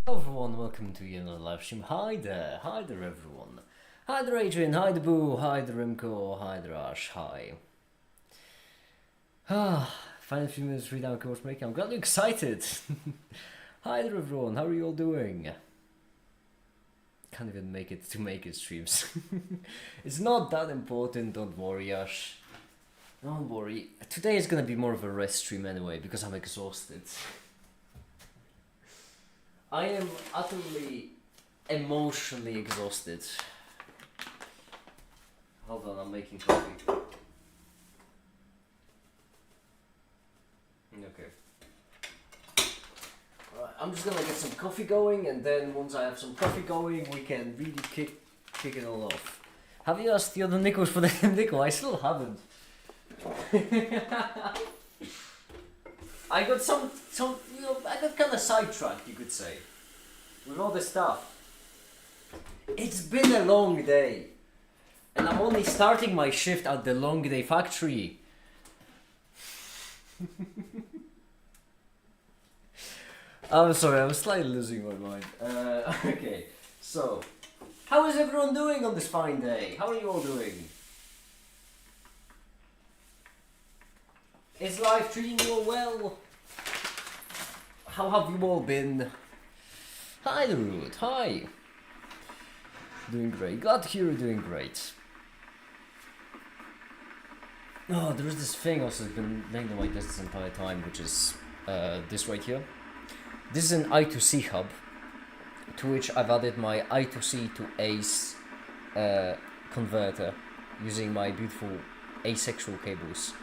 Hello everyone, welcome to another live stream. Hi there everyone. Hi there Adrian, hi there Boo, hi there Remco, hi there Ash, hi. Final few minutes free down course break. I'm glad you're excited. Hi there everyone, how are you all doing? Can't even make it streams. It's not that important, don't worry Ash. Don't worry. Today is gonna be more of a rest stream anyway because I'm exhausted. I am utterly emotionally exhausted. Hold on, I'm making coffee. Okay. Alright, I'm just gonna get some coffee going, and then once I have some coffee going, we can really kick it all off. Have you asked the other Nickos for the Nico? I still haven't. I got I got kind of sidetracked, you could say, with all this stuff. It's been a long day, and I'm only starting my shift at the long day factory. I'm sorry, I'm slightly losing my mind. Okay, so, how is everyone doing on this fine day? How are you all doing? Is life treating you all well? How have you all been? Hi, the Root. Hi. Doing great. Glad to hear you're doing great. Oh, there is this thing also that's been laying on my desk this entire time, which is this right here. This is an I2C hub, to which I've added my I2C to ACE converter using my beautiful asexual cables.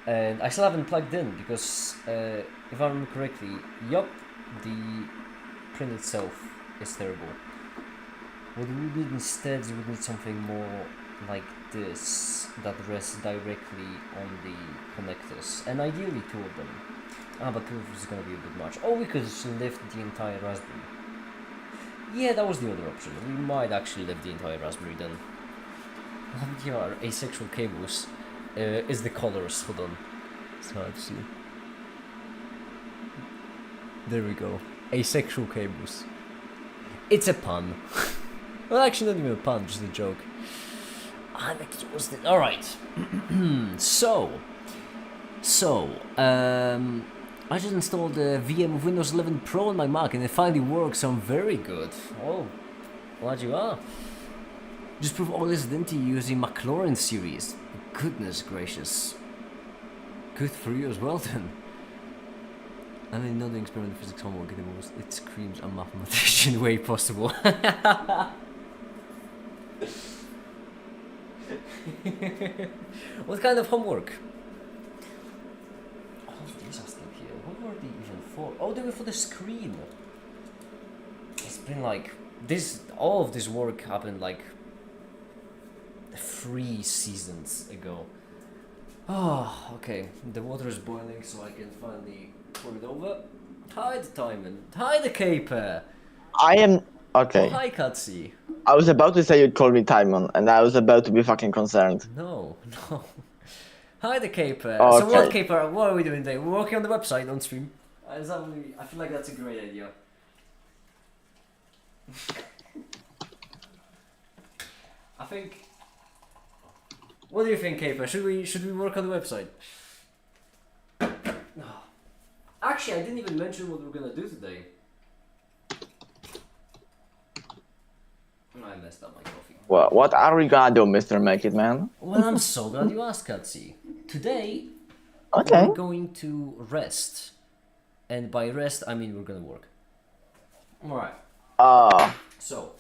And I still haven't plugged in because, if I remember correctly, yup, the print itself is terrible. What we would need instead is we would need something more like this that rests directly on the connectors, and ideally two of them. But two of them is gonna be a bit much. Or we could just lift the entire Raspberry. Yeah, that was the other option. We might actually lift the entire Raspberry then. Here are asexual cables. Is the colors, hold on. It's hard to see. There we go. Asexual cables. It's a pun. Well, actually not even a pun, just a joke. I'm exhausted. Alright. I just installed the VM of Windows 11 Pro on my Mac and it finally works, so I'm very good. Oh, glad you are. Just prove all this identity using McLaurin series. Goodness gracious. Good for you as well then. I mean, not doing experimental physics homework in the most it screams a mathematician way possible. What kind of homework? All of these are still here. What were they even for? Oh, they were for the screen. It's been like all of this work happened like 3 seasons ago. Oh, okay. The water is boiling, so I can finally pour it over. Hi, the Timon. Hi, the Caper. I am okay. Oh, hi, Katsi. I was about to say you'd call me Timon, and I was about to be fucking concerned. No. Hi, the Caper. Okay. So what, Caper? What are we doing today? We're working on the website on stream. I feel like that's a great idea. I think. What do you think, Caper? Should we work on the website? Actually, I didn't even mention what we're gonna do today. I messed up my coffee. Well, what are we gonna do, Mr. Make It Man? Well, I'm so glad you asked, Katsi. Today, Okay. we're going to rest. And by rest, I mean we're gonna work. Alright. So.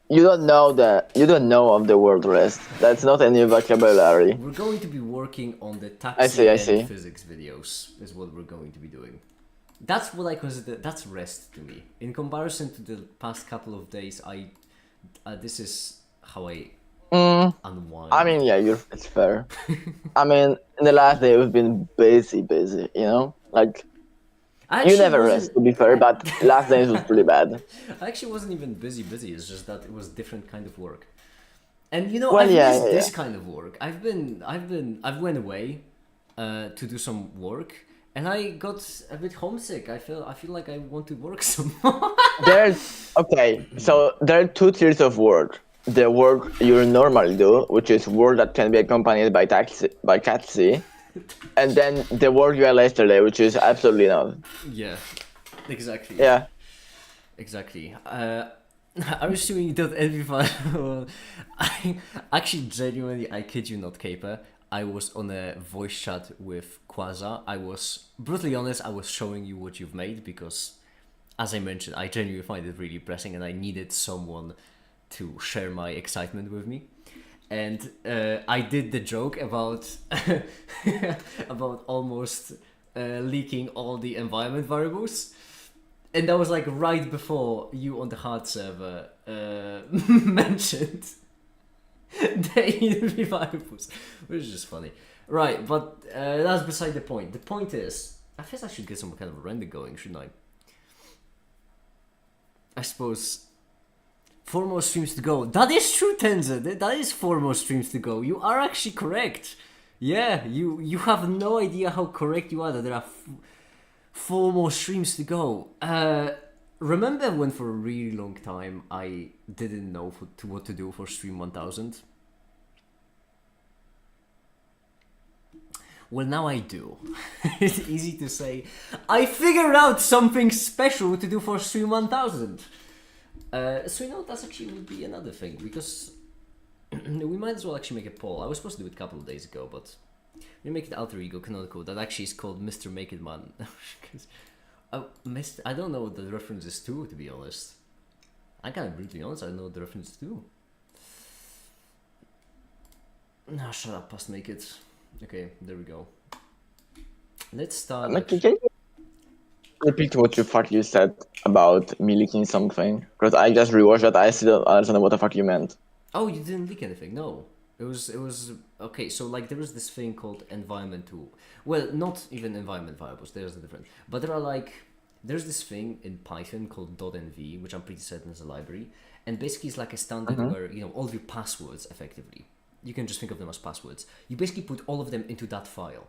You don't know of the word rest. That's not any vocabulary. We're going to be working on the I see. and physics videos, is what we're going to be doing. That's what I consider, that's rest to me. In comparison to the past couple of days, this is how I unwind. I mean, yeah, it's fair. I mean, in the last day we've been busy, you know? Like, you never rest, to be fair, but last days was pretty bad. I actually wasn't even busy, it's just that it was different kind of work. And you know, Well, I've missed yeah. this kind of work. I've went away to do some work, And I got a bit homesick. I feel like I want to work some more. So there are two tiers of work. The work you normally do, which is work that can be accompanied by taxi, and then the work you had yesterday, which is absolutely not. Yeah, exactly. Yeah. Exactly. I'm assuming you don't envy well, I actually genuinely, I kid you not, Caper. I was on a voice chat with Quasar. I was brutally honest. I was showing you what you've made because, as I mentioned, I genuinely find it really pressing, and I needed someone to share my excitement with me. And I did the joke about about almost leaking all the environment variables. And that was like right before you on the hard server mentioned the enemy variables, which is just funny. Right, but that's beside the point. The point is, I guess I should get some kind of render going, shouldn't I? I suppose 4 more streams to go. That is true, Tenza. That is 4 more streams to go. You are actually correct. Yeah, you have no idea how correct you are that there are 4 more streams to go. Remember when for a really long time I didn't know what to do for stream 1000? Well, now I do. It's easy to say, I figured out something special to do for stream 1000. So you know, that's actually would be another thing, because we might as well actually make a poll. I was supposed to do it a couple of days ago, but we make it alter ego canonical. That actually is called Mr. Make It Man. I don't know what the reference is to be honest. I gotta be brutally honest, I don't know what the reference is to. Nah, shut up, past make it. Okay, there we go. Let's start. Can you repeat what you said about me leaking something? Because I just rewatched that. I still don't understand what the fuck you meant. Oh, you didn't leak anything? No. It was okay. So like there was this thing called environment tool. Well, not even environment variables. There's a difference. But there's this thing in Python called .env, which I'm pretty certain is a library, and basically it's like a standard where all of your passwords effectively, you can just think of them as passwords. You basically put all of them into that file.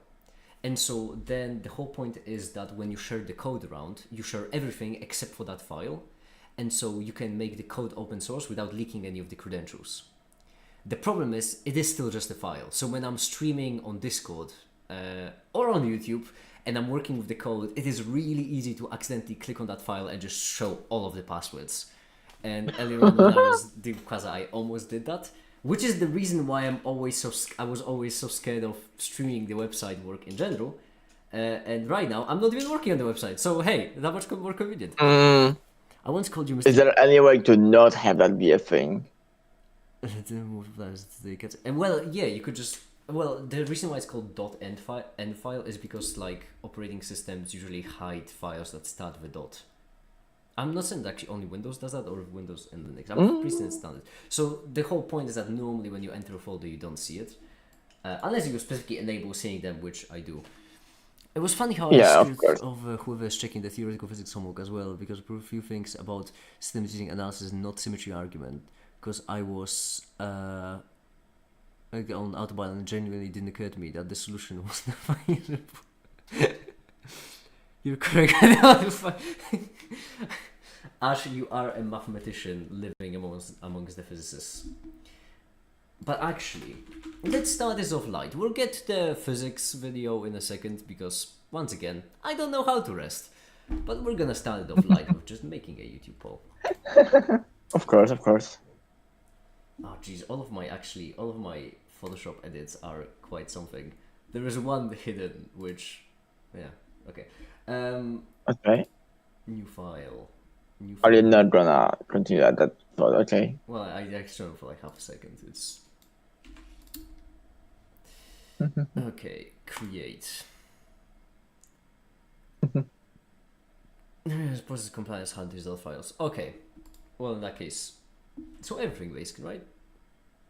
And so then the whole point is that when you share the code around, you share everything except for that file. And so you can make the code open source without leaking any of the credentials. The problem is, it is still just a file. So when I'm streaming on Discord or on YouTube and I'm working with the code, it is really easy to accidentally click on that file and just show all of the passwords. And earlier on when I was doing Quasar, I almost did that. Which is the reason why I was always so scared of streaming the website work in general. And right now, I'm not even working on the website. So hey, that much more convenient. I once called you Mr. Is there any way to not have that be a thing? And well, yeah, you could just... Well, the reason why it's called .end file is because like operating systems usually hide files that start with dot. I'm not saying that actually only Windows does that, or Windows and Linux. I'm pretty certain it's standard. So the whole point is that normally when you enter a folder, you don't see it, unless you specifically enable seeing them, which I do. It was funny how I scared of whoever's checking the theoretical physics homework as well, because a few things about systems using analysis, not symmetry argument, because I was on Autobahn and genuinely didn't occur to me that the solution was never usable. You're correct. Ash, you are a mathematician living amongst the physicists. But actually, let's start this off light. We'll get to the physics video in a second because, once again, I don't know how to rest. But we're gonna start it off light with just making a YouTube poll. Of course. Oh jeez, all of my Photoshop edits are quite something. There is one hidden, which, yeah, okay. Okay. New file. Are you not gonna continue at that thought? Okay. Well, I external for like half a second. It's okay. Create. Process compliance HUD digital files. Okay. Well, in that case, so everything basically, right?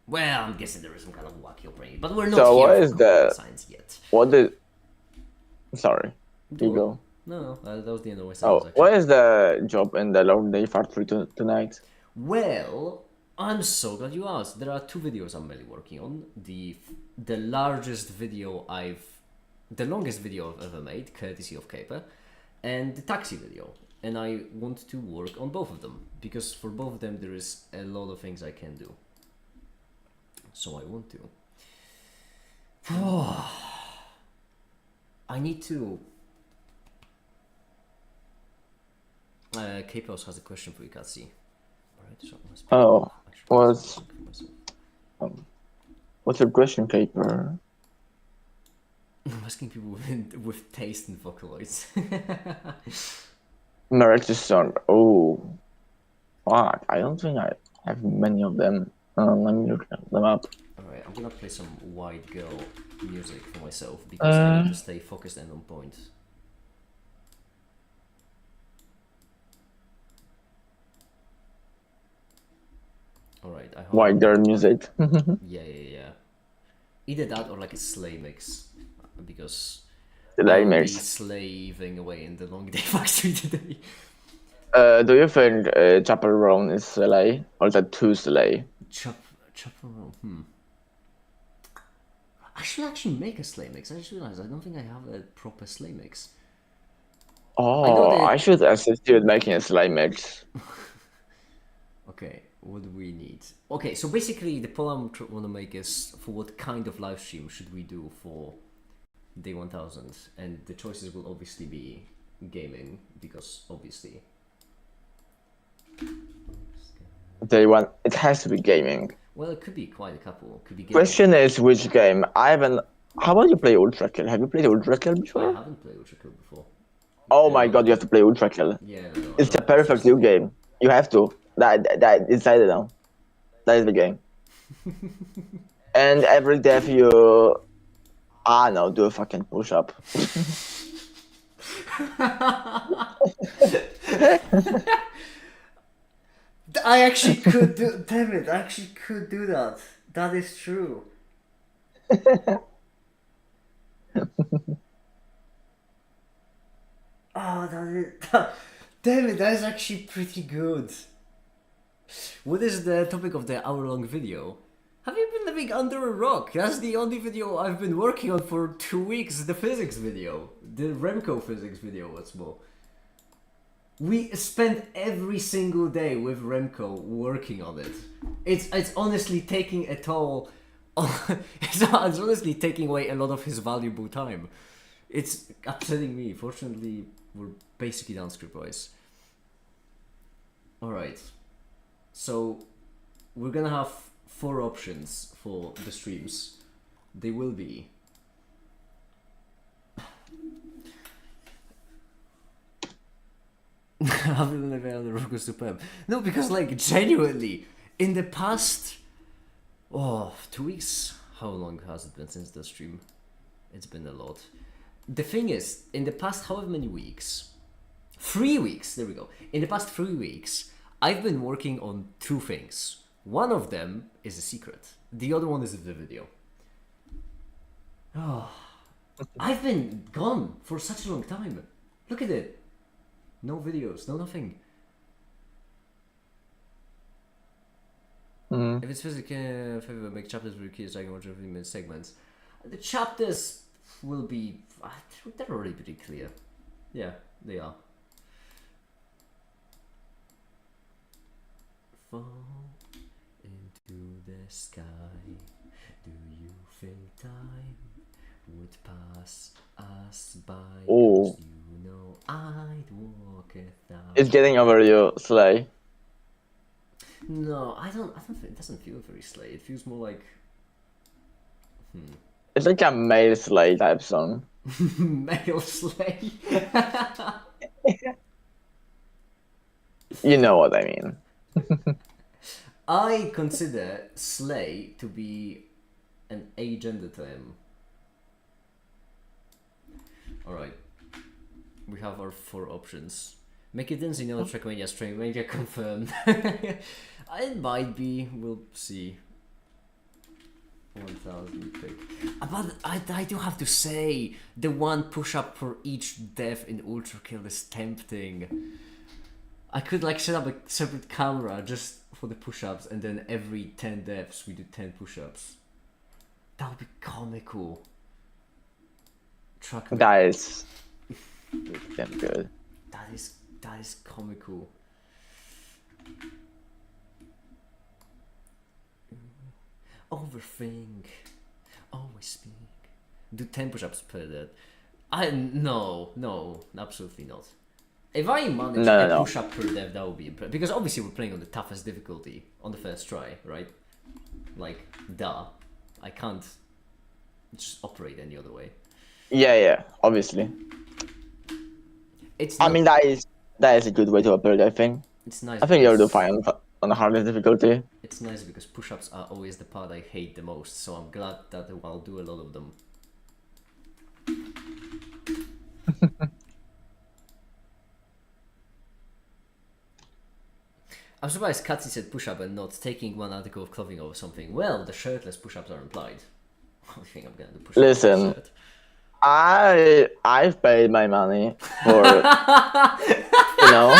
Well, I'm guessing there is some kind of wacky operating, but we're not so here what for is the science yet. What did? Sorry. You go. No, that was the end of my sentence. Oh, actually. what is the job in the long day part 3 tonight? Well, I'm so glad you asked. There are 2 videos I'm mainly working on. The largest video I've the longest video I've ever made, courtesy of Caper, and the taxi video. And I want to work on both of them, because for both of them there is a lot of things I can do. So I want to. I need to... Capos has a question for you, Katsi. Alright, so Oh, what's your question, Caper? I'm asking people with taste in Vocaloids. Marriage song. Oh, fuck. I don't think I have many of them. Let me look them up. Alright, I'm gonna play some white girl music for myself because I need to stay focused and on point. Alright, I hope. White girl music. Yeah. Either that or like a sleigh mix. Because Sleigh I'll be mix. slaving away in the long day factory today. Do you think Chaperone is sleigh or is that too sleigh? Chaperone. I should actually make a sleigh mix. I just realized I don't think I have a proper sleigh mix. Oh, I should assist you with making a sleigh mix. Okay, what do we need? Okay, so basically the poll I want to make is for what kind of live stream should we do for day 1000, and the choices will obviously be gaming, because obviously Day one, it has to be gaming. well, it could be quite a couple. Could be gaming. Question is which game? I haven't. How about you play Ultra Kill? Have you played Ultra Kill before? I haven't played Ultra Kill before. Oh my god, you have to play Ultra Kill. Yeah, It's the perfect new game. You have to. That decided now. That is the game. And every death you no, do a fucking push up. I actually could do. Damn it! I actually could do that. That is true. Oh, damn it! That is actually pretty good. What is the topic of the hour-long video? Have you been living under a rock? That's the only video I've been working on for 2 weeks. The physics video, the Remco physics video. What's more, we spent every single day with Remco working on it. It's honestly taking a toll. It's honestly taking away a lot of his valuable time. It's upsetting me. Fortunately, we're basically done script-wise. Alright. So, we're gonna have 4 options for the streams. They will be... No, because like, genuinely, in the past... 2 weeks? How long has it been since the stream? It's been a lot. The thing is, in the past however many weeks, 3 weeks, there we go. In the past 3 weeks, I've been working on 2 things. One of them is a secret. The other one is the video. I've been gone for such a long time. Look at it. No videos, no nothing. If it's physical, favor make chapters for your kids so I can watch every segments. The chapters will be... they're already pretty clear. Yeah, they are. Fall into the sky. Do you think time would pass us by? Oh. You know I'd walk 1,000. It's getting over you, Slay. No, I don't think it doesn't feel very Slay. It feels more like It's like a male Slay type song. male Slay. You know what I mean. I consider Slay to be an agender term. Alright. We have our 4 options. Make it dance, Trackmania stream, media confirmed. It might be, we'll see. 1000 pick. But I do have to say, the 1 push-up for each death in Ultra Kill is tempting. I could like set up a separate camera just for the push-ups, and then every 10 deaths we do 10 push-ups. That would be comical. Truck. That is damn good. That is comical. Overthink. Always speak. Do 10 push-ups per that. No, absolutely not. If I manage a No. push-up per dev, that would be impressive. Because obviously we're playing on the toughest difficulty on the first try, right? Like, duh. I can't just operate any other way. Yeah, obviously. It's I not, mean, that is a good way to operate, I think. it's nice. I think you'll do because- fine on the hardest difficulty. It's nice because push-ups are always the part I hate the most, so I'm glad that I'll do a lot of them. I'm surprised Katsi said push-up and not taking one article of clothing over something. Well, the shirtless push-ups are implied. I think I'm gonna do push-ups. Listen. Shirt. I've paid my money for you know.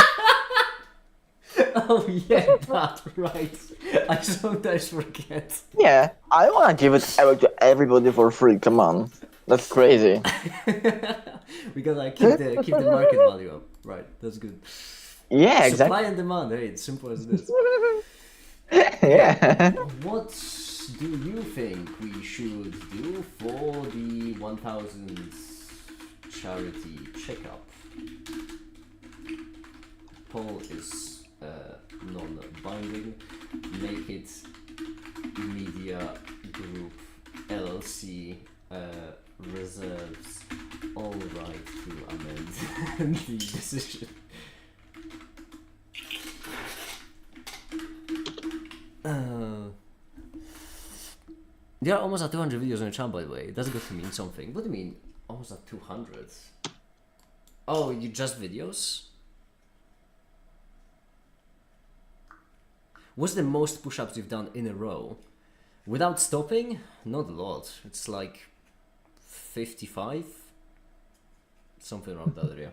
Oh yeah, that right. I sometimes forget. Yeah, I wanna give it away to everybody for free. Come on, that's crazy. We gotta keep the market value up. Right, that's good. Yeah, Supply exactly. and demand. Hey, it's simple as this. Yeah. What do you think we should do for the 1000 charity checkup? Poll is non-binding. Make it media group LLC reserves all right to amend the decision. There are almost at 200 videos on your channel, by the way. That's good to mean something. What do you mean, almost at 200? Oh, you just videos? What's the most push-ups you've done in a row? Without stopping? Not a lot. It's like 55? Something around that area.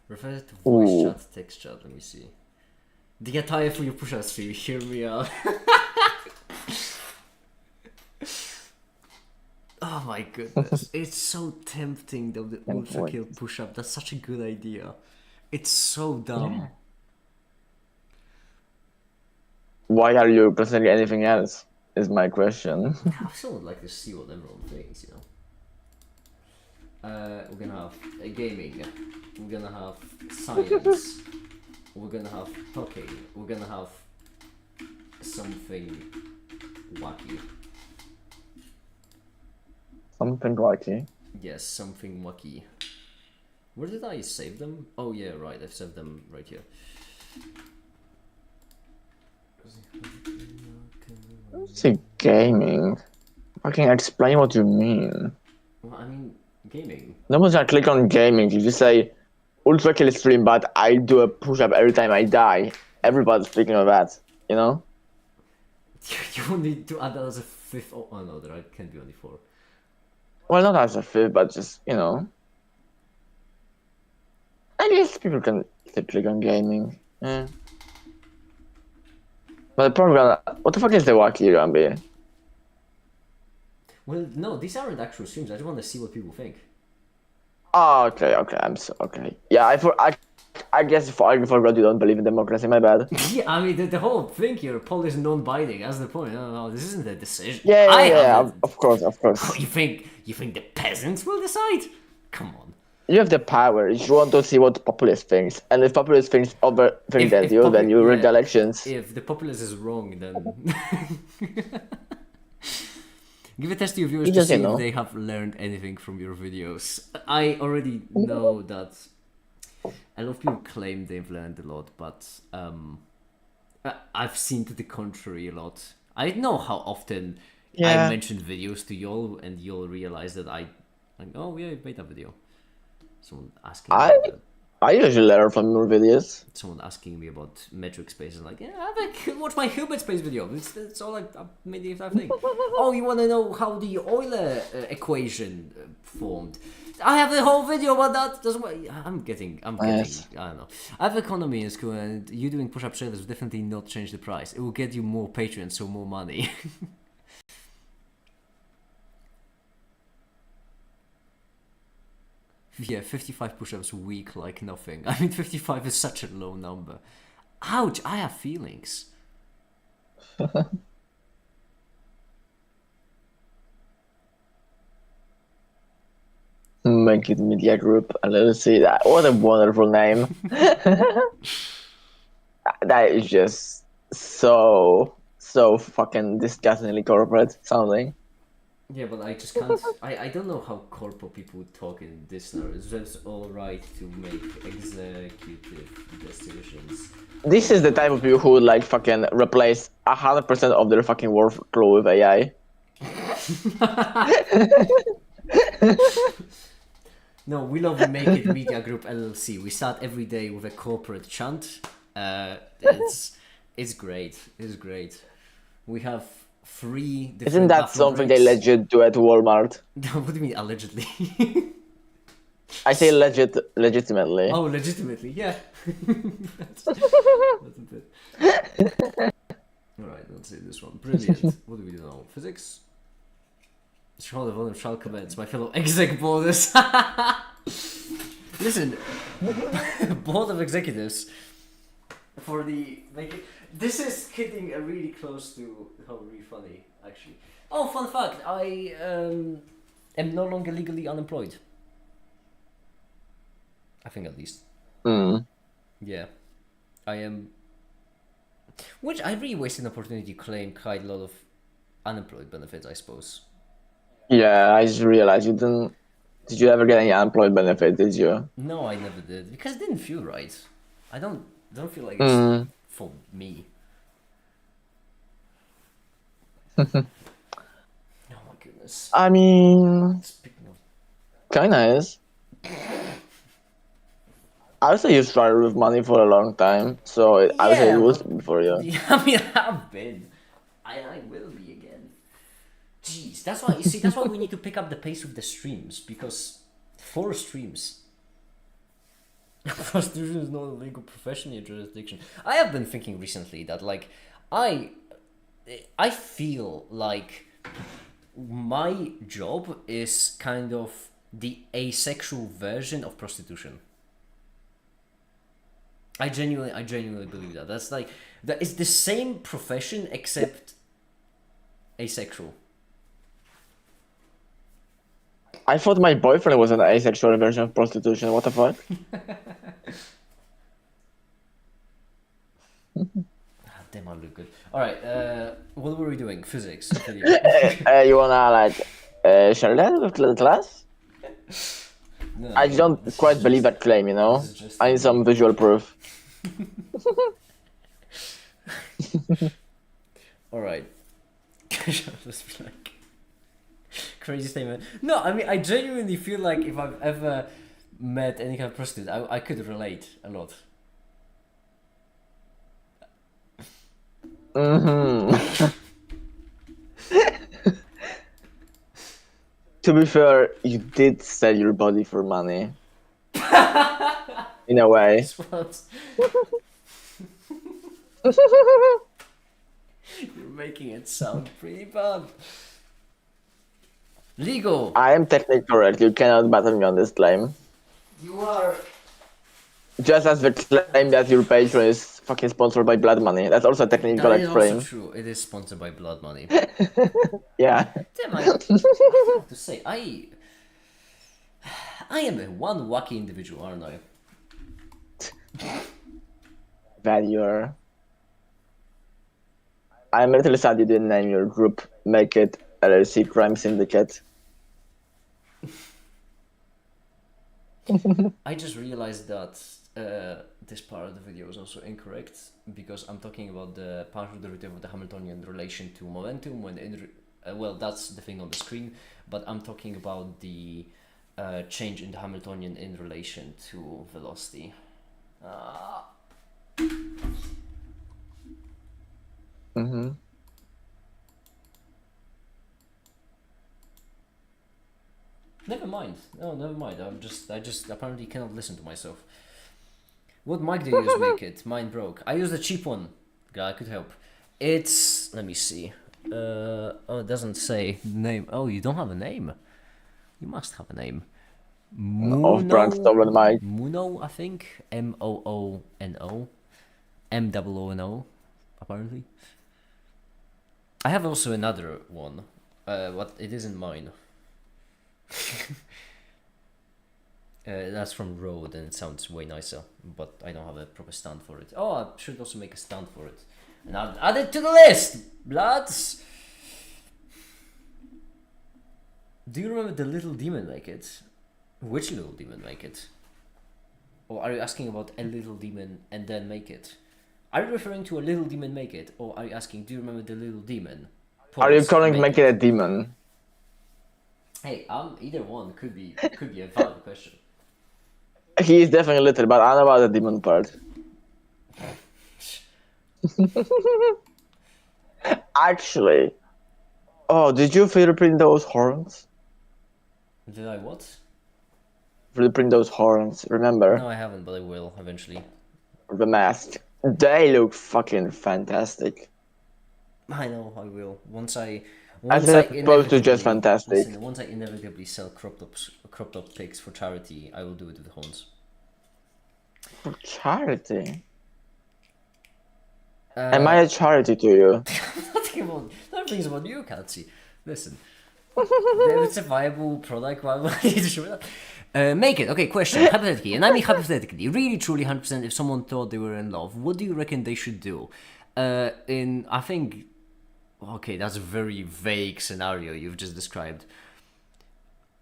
Refer to voice chat, text chat, let me see. The attire for your push-ups, so you hear me out. Oh my goodness. It's so tempting though, the ultra kill push-up. That's such a good idea. It's so dumb. Yeah. Why are you presenting anything else? Is my question. I still would like to see what everyone thinks, you know. We're gonna have gaming. We're gonna have science. We're gonna have talking. We're gonna have something wacky. Something wacky. Yes, something wacky. Where did I save them? Oh yeah, right. I've saved them right here. See, gaming. I can explain what you mean. Well, I mean, gaming. No one's gonna click on gaming. If you say ultra kill stream, but I do a push up every time I die, everybody's speaking of that, you know? You need to add that as a fifth. Oh no, there can't be only 4. Well, not as a fifth, but just, you know. I guess people can click on gaming. Yeah. But the problem, what the fuck is the wacky gonna be? Well, no, these aren't actual streams. I just want to see what people think. Oh, okay, okay. Yeah, I guess I forgot you don't believe in democracy, my bad. Yeah, I mean, the whole thing here, poll is non-binding. That's the point. No, this isn't a decision. Yeah, of course. Oh, you think the peasants will decide? Come on. You have the power. If you want to see what populace thinks, and if populace thinks overthink that you, then you rig the elections. If the populace is wrong, then give a test to your viewers to see if they have learned anything from your videos. I already know that a lot of people claim they've learned a lot, but I've seen to the contrary a lot. I know how often I mention videos to y'all, and you'll realize that oh yeah, I made that video. Someone asking. I usually learn from your videos. Someone asking me about metric space and like, yeah, watch my Hilbert space video. It's all like I made the entire thing. Oh, you want to know how the Euler equation formed? I have a whole video about that. That's why I'm getting. Nice. I don't know. I have economy in school, and you doing push-up trailers will definitely not change the price. It will get you more patrons, so more money. Yeah, 55 push-ups a week like nothing. I mean, 55 is such a low number. Ouch, I have feelings. Make it media group. And let's see that. What a wonderful name. That is just so fucking disgustingly corporate sounding. Yeah, but I just can't. I don't know how corporate people talk in this now. It's just alright to make executive decisions. This is the type of people who would like fucking replace 100% of their fucking workflow with AI. No, we love Make It Media Group LLC. We start every day with a corporate chant. It's great. It's great. We have 3 different. Isn't that bathroom something they breaks. legit do at Walmart? What do you mean allegedly? I say legitimately. Oh, legitimately, yeah. That's a bit. Alright, let's see this one. Brilliant. What do we do now? Physics? Show the volume shall commence, my fellow exec boarders. Listen, board of executives for the this is hitting a really close to how really funny actually. Oh, fun fact! I am no longer legally unemployed. I think at least. Mm. Yeah, I am. Which I really wasted an opportunity to claim quite a lot of unemployed benefits, I suppose. Yeah, I just realized you didn't. Did you ever get any unemployed benefit? Did you? No, I never did because it didn't feel right. I don't feel like it's Mm. for me. Oh my goodness. I mean, Speaking of, kinda is. I also used Strider with money for a long time, so I would say it yeah, was but for you. yeah, I mean, I've been. I will be again. Jeez, that's why you see. That's why we need to pick up the pace with the streams because 4 streams. Prostitution is not a legal profession in your jurisdiction. I have been thinking recently that like I feel like my job is kind of the asexual version of prostitution. I genuinely believe that. That's like that is the same profession except asexual. I thought my boyfriend was an asexual version of prostitution. What the fuck? Ah, damn, I look good. All right, what were we doing? Physics. Video. You wanna like share that with the class? No, I no, don't this is quite believe just- that claim, you know? this is just I need for some me. visual proof. All right. Just be like crazy statement. No, I mean I genuinely feel like if I've ever met any kind of prostitute, I could relate a lot. Mm-hmm. To be fair, you did sell your body for money. In a way. This was- You're making it sound pretty bad. Legal. I am technically correct. You cannot battle me on this claim. You are. Just as the claim that your patron is fucking sponsored by blood money. That's also a technically That correct is also claim. true. It is sponsored by blood money. Yeah. Damn, I have to say, I am a one wacky individual, aren't I? That you are. I'm a little sad you didn't name your group Make It LLC Crime Syndicate. I just realized that this part of the video is also incorrect because I'm talking about the partial derivative of the Hamiltonian relation to momentum when well, that's the thing on the screen, but I'm talking about the change in the Hamiltonian in relation to velocity. Mm-hmm. Never mind. No, never mind. I just apparently cannot listen to myself. What mic do you use, make it? Mine broke. I used a cheap one. God, I could help. It's, let me see. Oh, it doesn't say name. Oh, you don't have a name. You must have a name. Off-brand stolen mic. Muno, I think. Moono. Moono, apparently. I have also another one. What it isn't mine. That's from Rode and it sounds way nicer, but I don't have a proper stand for it. Oh, I should also make a stand for it. And I'll add it to the list, bloods! Do you remember the little demon make it? Which little demon make it? Or are you asking about a little demon and then make it? Are you referring to a little demon make it? Or are you asking, do you remember the little demon? Are you Pause, calling make it a demon? Hey, either one could be a valid question. He is definitely little, but I don't know about the demon part. Actually, oh, did you fingerprint those horns? Did I what? Fingerprint those horns, remember? No, I haven't, but I will eventually. The mask. They look fucking fantastic. I know I will. Once As opposed to just fantastic. Listen, once I inevitably sell cropped up pigs for charity, I will do it with horns. For charity? Am I a charity to you? Nothing's about you, Katsi. Listen. If it's a viable product, why would I need to show that? Make it. Okay, question. Hypothetically, and I mean hypothetically, really, truly, 100%, if someone thought they were in love, what do you reckon they should do? I think... Okay, that's a very vague scenario you've just described.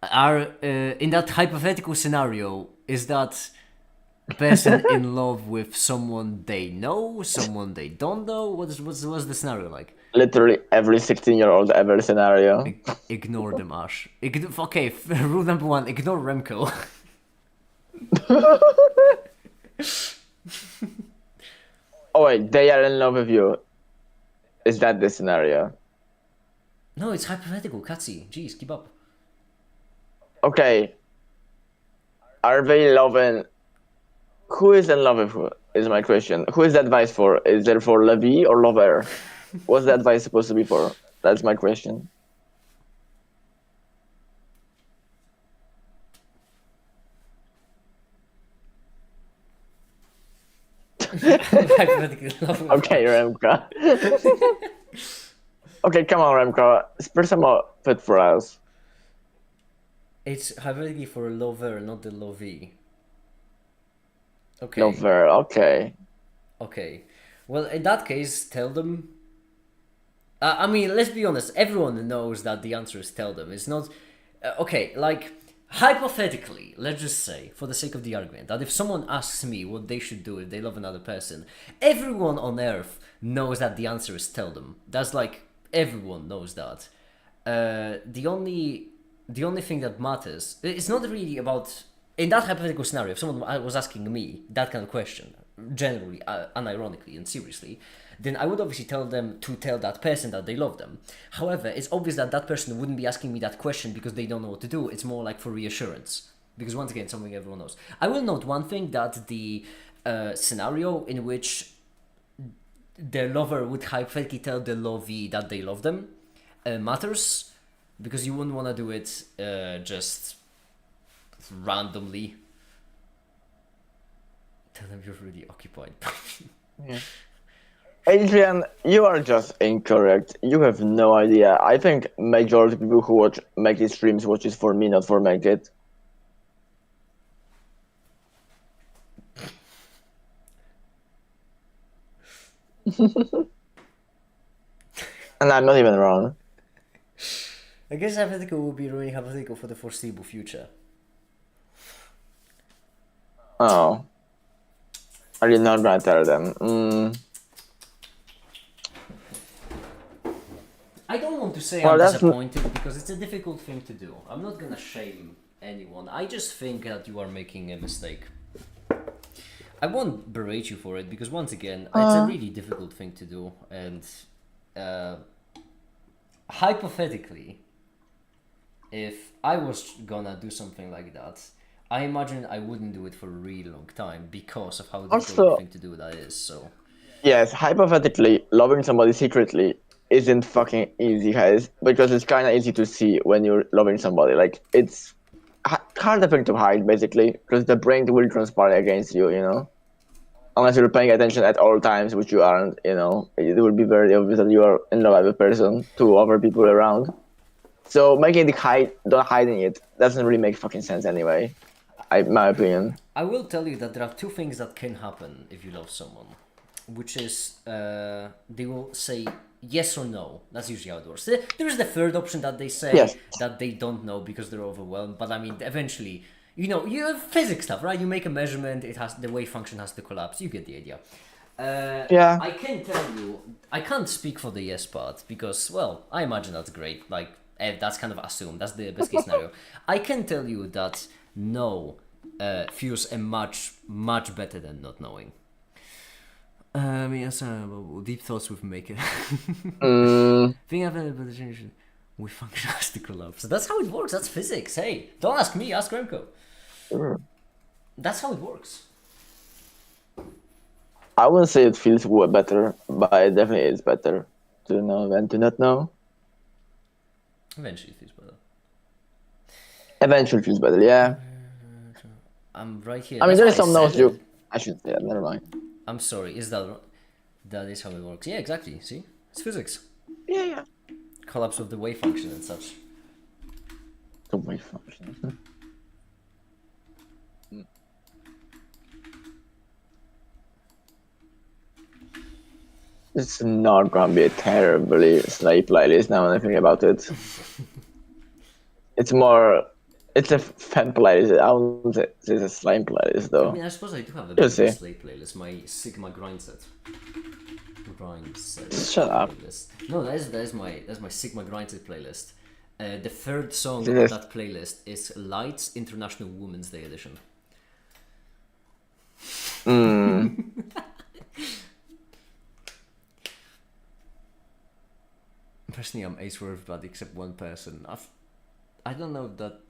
In that hypothetical scenario, is that person in love with someone they know, someone they don't know? What's the scenario like? Literally every 16-year-old ever scenario. Ignore them, Ash. Okay, rule number 1, ignore Remco. Oh wait, they are in love with you. Is that the scenario? No, it's hypothetical, Katsi. Jeez, keep up. Okay. Are they loving... Who is in love with who, is my question. Who is the advice for? Is it for Levi or lover? What's the advice supposed to be for? That's my question. Okay, Remco. Okay, come on, Remco. Spur some more fit for us. It's hypothetically for a lover, not the lovey. Okay. Lover, okay. Okay. Well, in that case, tell them. I mean, let's be honest. Everyone knows that the answer is tell them. It's not. Okay, like, hypothetically, let's just say, for the sake of the argument, that if someone asks me what they should do if they love another person, everyone on earth knows that the answer is tell them. That's like, everyone knows that. The only thing that matters, it's not really about, in that hypothetical scenario, if someone was asking me that kind of question, generally, unironically and seriously, then I would obviously tell them to tell that person that they love them. However, it's obvious that that person wouldn't be asking me that question because they don't know what to do. It's more like for reassurance. Because once again, something everyone knows. I will note one thing, that the scenario in which their lover would hypothetically tell the lovey that they love them matters, because you wouldn't want to do it just randomly. Tell them you're really occupied. Yeah. Adrian, you are just incorrect. You have no idea. I think majority of people who watch Make It streams watch it for me, not for Make It. And I'm not even wrong. I guess hypothetical will be really hypothetical for the foreseeable future. Oh. Are you not gonna tell them? I don't want to say I'm disappointed because it's a difficult thing to do. I'm not gonna shame anyone. I just think that you are making a mistake. I won't berate you for it because once again, it's a really difficult thing to do, and hypothetically, if I was gonna do something like that, I imagine I wouldn't do it for a really long time because of how difficult Also, thing to do that is. So yes, hypothetically, loving somebody secretly isn't fucking easy, guys, because it's kind of easy to see when you're loving somebody. Like, it's hard thing to hide, basically, because the brain will conspire against you, you know? Unless you're paying attention at all times, which you aren't, you know? It will be very obvious that you are in love with a person to other people around. So making don't hiding it doesn't really make fucking sense anyway, my opinion. I will tell you that there are two things that can happen if you love someone, which is they will say yes or no. That's usually how it works. There is the third option that they say Yes. that they don't know because they're overwhelmed. But I mean, eventually, you have physics stuff, right? You make a measurement, the wave function has to collapse. You get the idea. Yeah. I can tell you, I can't speak for the yes part because, well, I imagine that's great. Like, that's kind of assumed. That's the best case scenario. I can tell you that no feels a much better than not knowing. Yes, deep thoughts with maker. Think of it, but the change we function has to collapse. That's how it works. That's physics. Hey, don't ask me. Ask Remco. That's how it works. I wouldn't say it feels better, but it definitely is better to know than to not know. Eventually, it feels better. Eventually, it feels better. Yeah. I'm right here. I mean, That's there's why some I notes said it. you. I should say that. Never mind. I'm sorry. Is that is how it works? Yeah, exactly. See, it's physics. Yeah. Collapse of the wave function and such. The wave function. It's not gonna be a terribly slay playlist now when I think about it. It's a fun playlist. I wouldn't say it's a slime playlist though. I mean, I suppose I do have a You'll bit of see. a slate playlist. My Sigma grind set. Grind set. Shut up. Playlist. No, that's my Sigma grind set playlist. The third song It on is. that playlist is Lights International Women's Day Edition. Personally, I'm ace for everybody except one person. I don't know if that.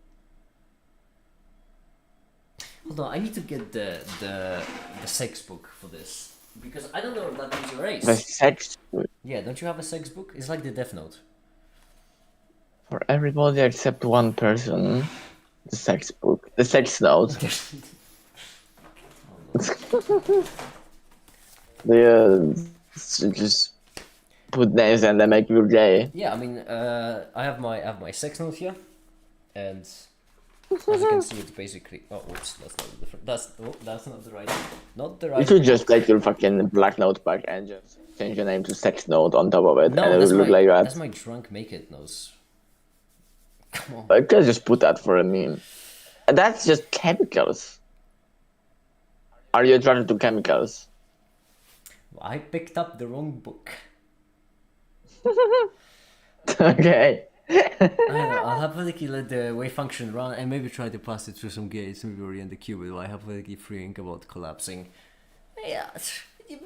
Hold on, I need to get the sex book for this because I don't know if that means your ace. The sex Yeah, don't you have a sex book? It's like the Death Note. for everybody except one person. The sex book. The sex note. Just put names and then make you gay. Yeah, I mean, I have my sex note here, and as you can see, it's basically. Oh, oops, that's not the different. That's not the right. Not the right. You should just take your fucking black notepad and just change your name to sex note on top of it, No, and it that's will look my like that. that's my drunk make it nose. Come on. I could just put that for a meme. That's just chemicals. Are you attracted to chemicals? I picked up the wrong book. Okay. I don't know, I'll hypothetically let the wave function run and maybe try to pass it through some gates. Maybe orient the qubit while hypothetically think about collapsing. Yeah,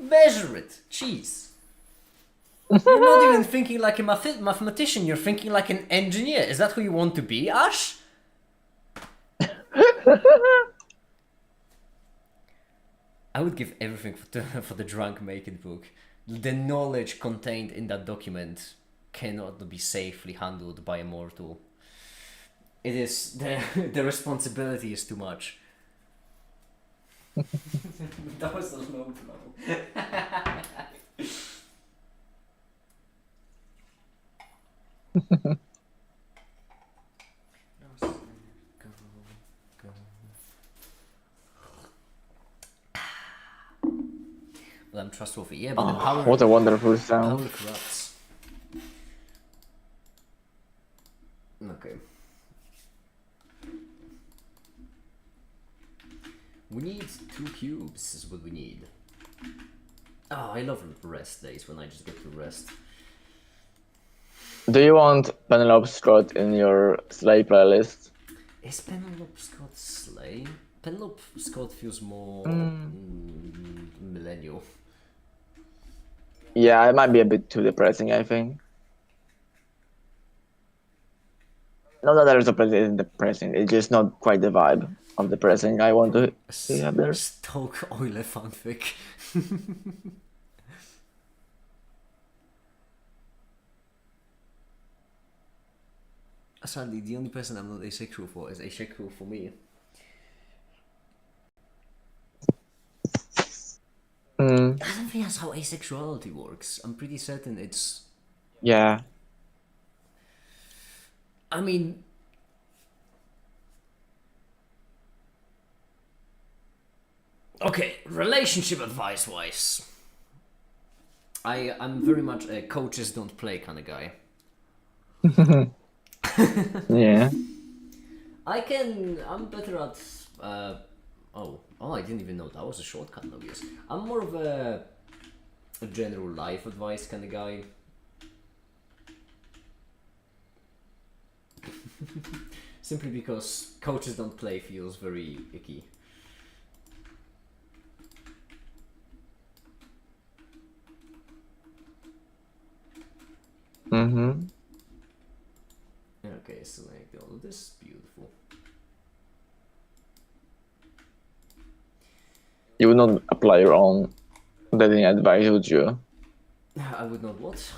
measure it. Jeez. You're not even thinking like a mathematician, you're thinking like an engineer. Is that who you want to be, Ash? I would give everything for the drunk make it book. The knowledge contained in that document cannot be safely handled by a mortal. It is the responsibility is too much. That was a low blow. Well, I'm trustworthy. Yeah, but the power. What a wonderful Power sound. corrupts. Okay. We need 2 cubes is what we need. Oh, I love rest days when I just get to rest. Do you want Penelope Scott in your slay playlist? Is Penelope Scott Slay? Penelope Scott feels more millennial. Yeah, it might be a bit too depressing, I think. Not that there's a isn't depressing, it's just not quite the vibe of depressing I want to see up there. Stoke Euler fanfic. Sadly, the only person I'm not asexual for is asexual for me. I don't think that's how asexuality works. I'm pretty certain it's... Yeah. I mean... Okay, relationship advice-wise. I'm very much a coaches don't play kind of guy. Yeah. I'm better at, oh, I didn't even know that was a shortcut, no, yes. I'm more of a general life advice kind of guy. Simply because coaches don't play feels very icky. Mm-hmm. Okay, select all of this, beautiful. You would not apply your own dating advice, would you? I would not what?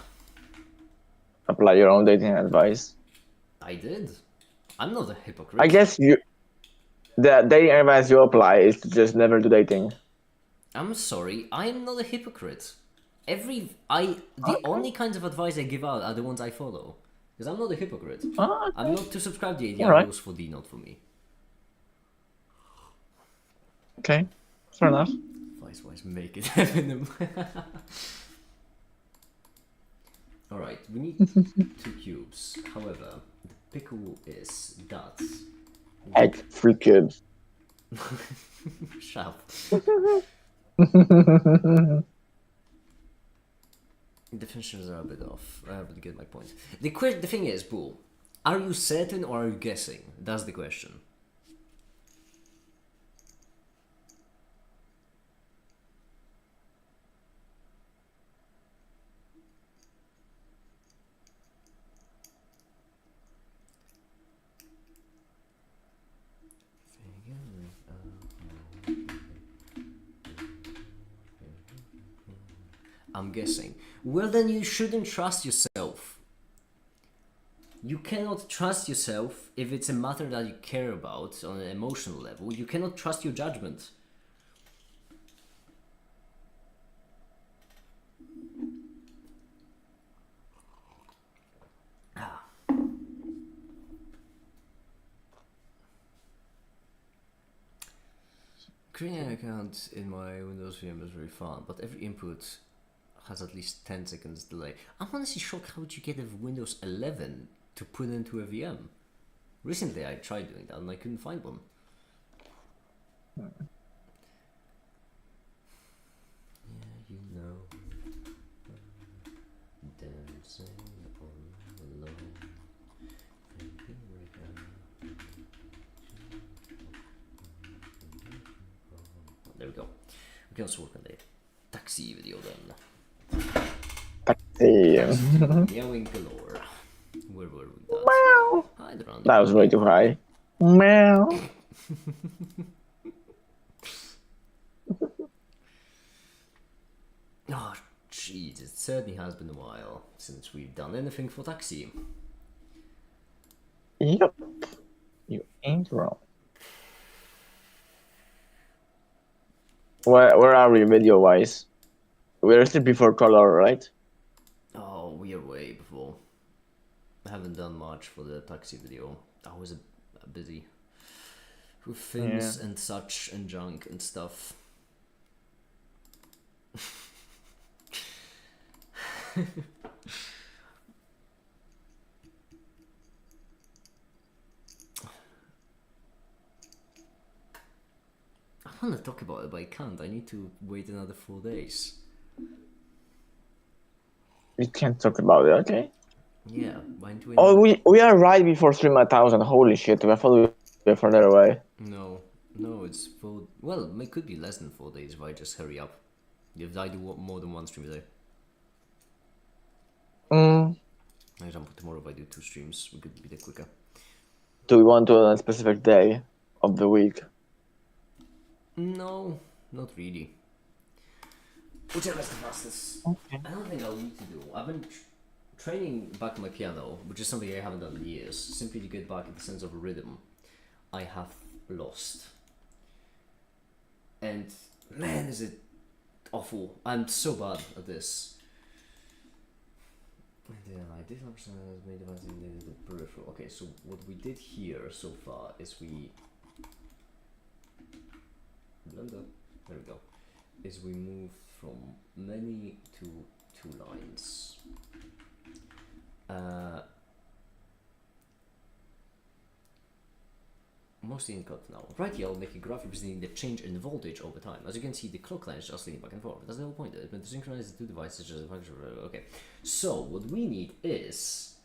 Apply your own dating advice. I did. I'm not a hypocrite. I guess the dating advice you apply is to just never do dating. I'm sorry, I am not a hypocrite. The only kinds of advice I give out are the ones I follow. Because I'm not a hypocrite. Okay. I'm not to subscribe to the Alright. rules for thee, not for me. Okay, fair enough. Advice-wise, make it happen. Alright, we need 2 cubes. However, the pickle is that... Egg, 3 cubes. Shut up. Definitions are a bit off, but you get my point. The thing is, Bull, are you certain or are you guessing? That's the question. I'm guessing. Well, then you shouldn't trust yourself. You cannot trust yourself if it's a matter that you care about on an emotional level. You cannot trust your judgment. Creating an account in my Windows VM is very fun, but every input has at least 10 seconds delay. I'm honestly shocked how would you get a Windows 11 to put into a VM. Recently I tried doing that and I couldn't find one. Yeah, you know, dancing all alone. There we go. We can also work on the taxi video then. Meowing galore. Where were we? Meow. That was way too high. Meow. Oh, jeez, it certainly has been a while since we've done anything for taxi. Yep. You ain't wrong. Where are we video wise? We're still before color, right? Oh, we are way before. I haven't done much for the taxi video. I was busy with things and such and junk and stuff. I want to talk about it, but I can't. I need to wait another 4 days. We can't talk about it, okay? Yeah, why don't we? Oh, we are right before stream 1000. Holy shit! I thought We're further away. No, no, it's 4. Well, it could be less than 4 days if I just hurry up. If I do more than one stream a day. Mm. For example, tomorrow if I do 2 streams, we could be there quicker. Do we want to on a specific day of the week? No, not really. Whichever is the fastest. Okay. I don't think I'll need to do. I've been training back my piano, which is something I haven't done in years, simply to get back in the sense of a rhythm I have lost. And man, is it awful. I'm so bad at this. Yeah, I did understand as many devices in the peripheral. Okay, so what we did here so far is we blender. There we go. Is we move from many to 2 lines. Mostly in code now. Right here, I'll make a graph representing the change in voltage over time. As you can see, the clock line is just leaning back and forth. That's the whole point. It's meant to synchronize the 2 devices just a function of. Okay. So, what we need is.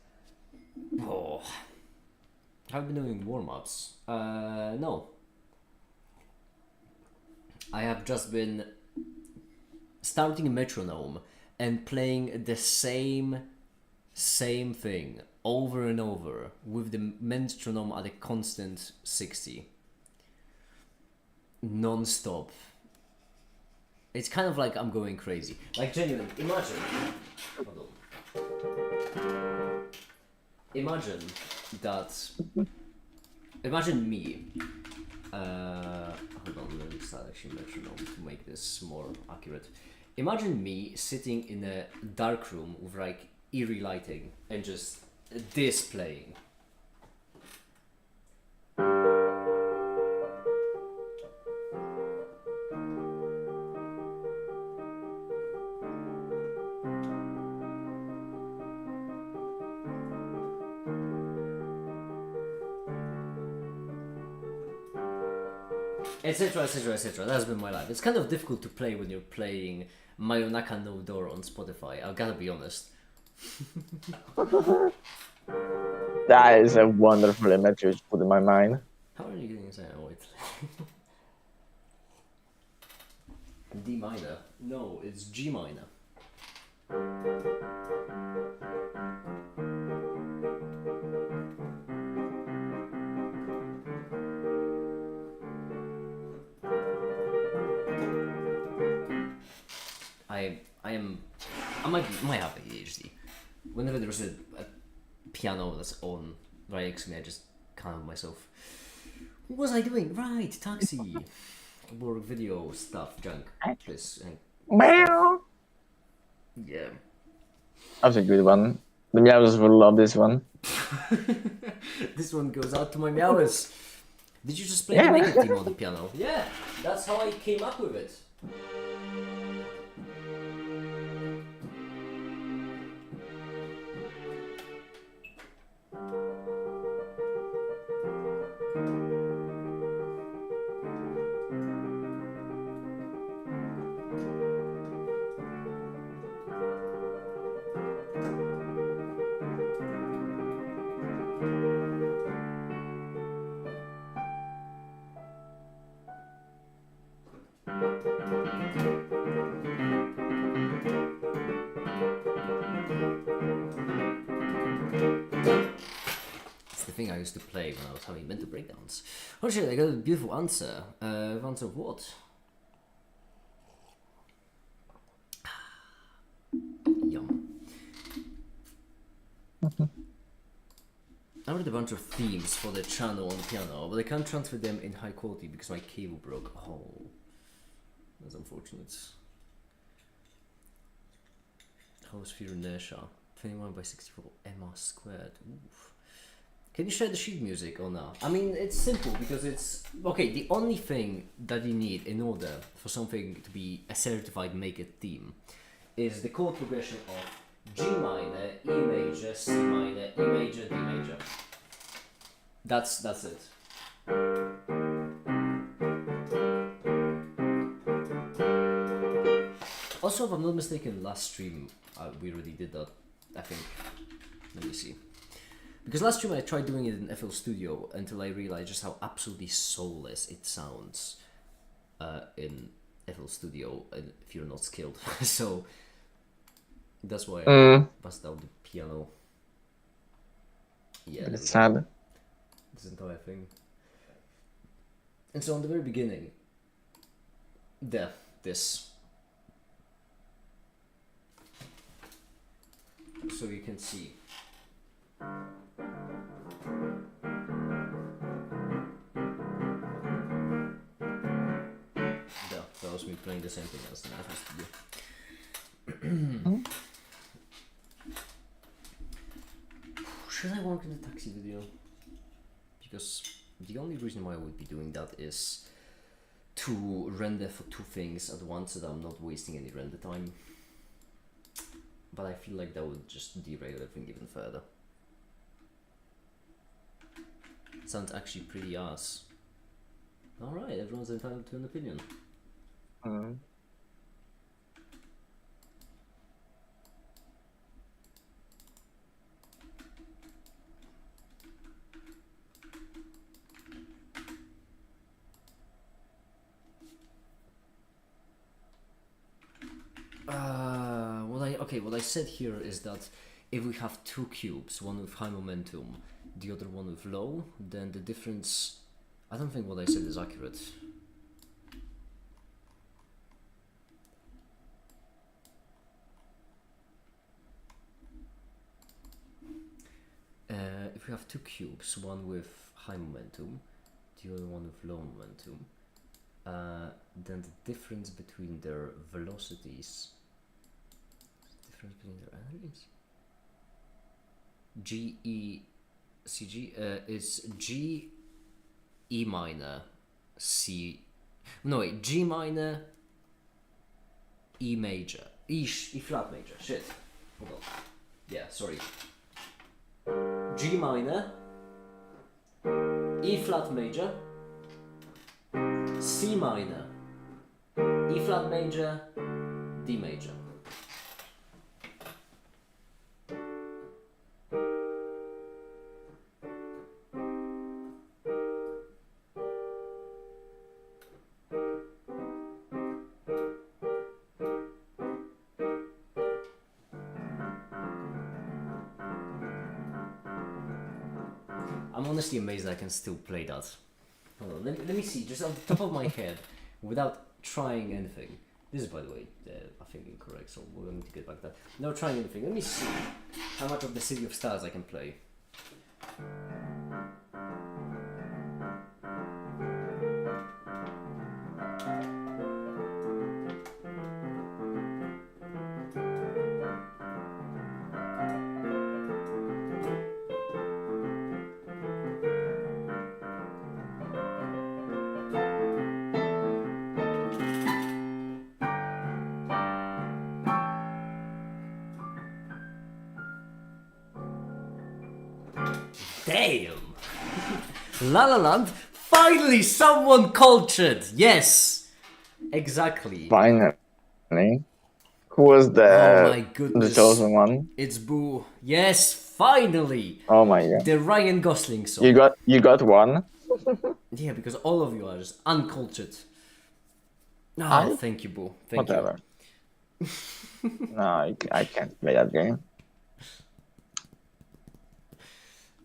Oh. Have I been doing warm ups? No. I have just been starting a metronome and playing the same thing over and over with the metronome at a constant 60 non-stop. It's kind of like I'm going crazy. Like genuinely, imagine that. Imagine me. Hold on, let me start actually metronome to make this more accurate. Imagine me sitting in a dark room with like eerie lighting and just this playing. Etc, etc, etc. That's been my life. It's kind of difficult to play when you're playing Mayonaka No Door on Spotify, I gotta be honest. That is a wonderful image you put in my mind. How are you getting inside? Oh, wait. D minor? No, it's G minor. I might have ADHD. Whenever there's a piano that's on right next to me, I just can't help myself. What was I doing? Right, taxi. Work video stuff, junk. This and Meow. yeah. That was a good one. The meows will love this one. This one goes out to my meowers. Did you just play the makeup theme on the piano? Yeah, that's how I came up with it. Thing I used to play when I was having mental breakdowns. Oh shit, I got a beautiful answer. Answer of what? Yum. I wrote a bunch of themes for the channel on the piano, but I can't transfer them in high quality because my cable broke. Oh, that's unfortunate. Hemisphere inertia, 21 by 64 MR squared. Oof. Can you share the sheet music or not? I mean, it's simple because it's... Okay, the only thing that you need in order for something to be a certified make it theme is the chord progression of G minor, E major, C minor, E major, D major. That's it. Also, if I'm not mistaken, last stream we already did that, I think. Let me see. Because last stream I tried doing it in FL Studio until I realized just how absolutely soulless it sounds in FL Studio if you're not skilled. So that's why I bust out the piano. Yeah, It's sad. this entire thing. And so on the very beginning, this. So you can see. That was me playing the same thing as the FL Studio. Should I work in the taxi video? Because the only reason why I would be doing that is to render for two things at once so that I'm not wasting any render time. But I feel like that would just derail everything even further. Sounds actually pretty ass. Alright, everyone's entitled to an opinion. What I said here is that if we have two cubes, one with high momentum, the other one with low, then the difference... I don't think what I said is accurate. If we have two cubes, one with high momentum, the other one with low momentum, then the difference between their velocities... difference between their energies? Is G E minor C... No wait, G minor E major. E flat major, shit. Hold on. Yeah, sorry. G minor, E flat major, C minor, E flat major, D major. I'm honestly amazed I can still play that. Hold on, let me see, just on the top of my head, without trying anything. This is, by the way, I think incorrect, so we're going to get back to that. Without trying anything, let me see how much of the City of Stars I can play. Damn! La La Land, finally someone cultured! Yes! Exactly. Finally. Who was Oh my the goodness. chosen one? It's Boo. Yes, finally! Oh my god. The Ryan Gosling song. You got one? Yeah, because all of you are just uncultured. I? Thank you, Boo. Thank Whatever. No, I can't play that game.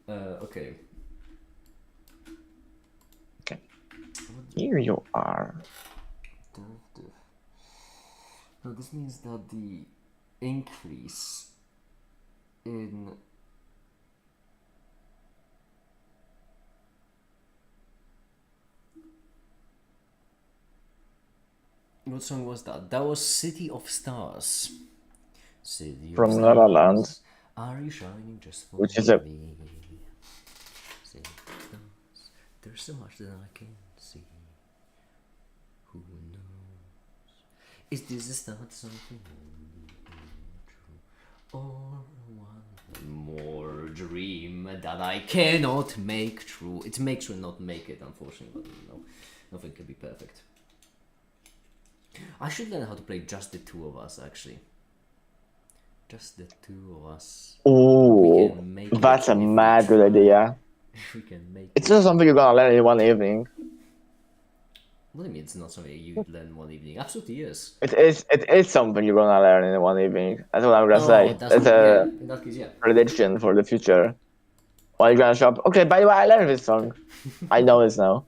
you. Okay. Okay. Here you are. No, this means that the increase in what song was that? That was City of Stars. City of From Stars. La La Land. Are you shining just for Which is a... me? City of Stars. There's so much that I can see. Who knows? Is this the start of something true? Or one more dream that I cannot make true? It makes or not make it, unfortunately, but no, nothing can be perfect. I should learn how to play just the two of us, actually. just the two of us. Ooh, can make that's it a if we mad good try. idea. We can make It's it. not something you're gonna learn in one evening. What do you mean it's not something you learn one evening? Absolutely yes. It is something you're gonna learn in one evening. That's what I'm gonna Oh, say. that's It's what, yeah. a In that case, yeah. prediction for the future. While you're gonna shop. Okay, by the way, I learned this song. I know this now.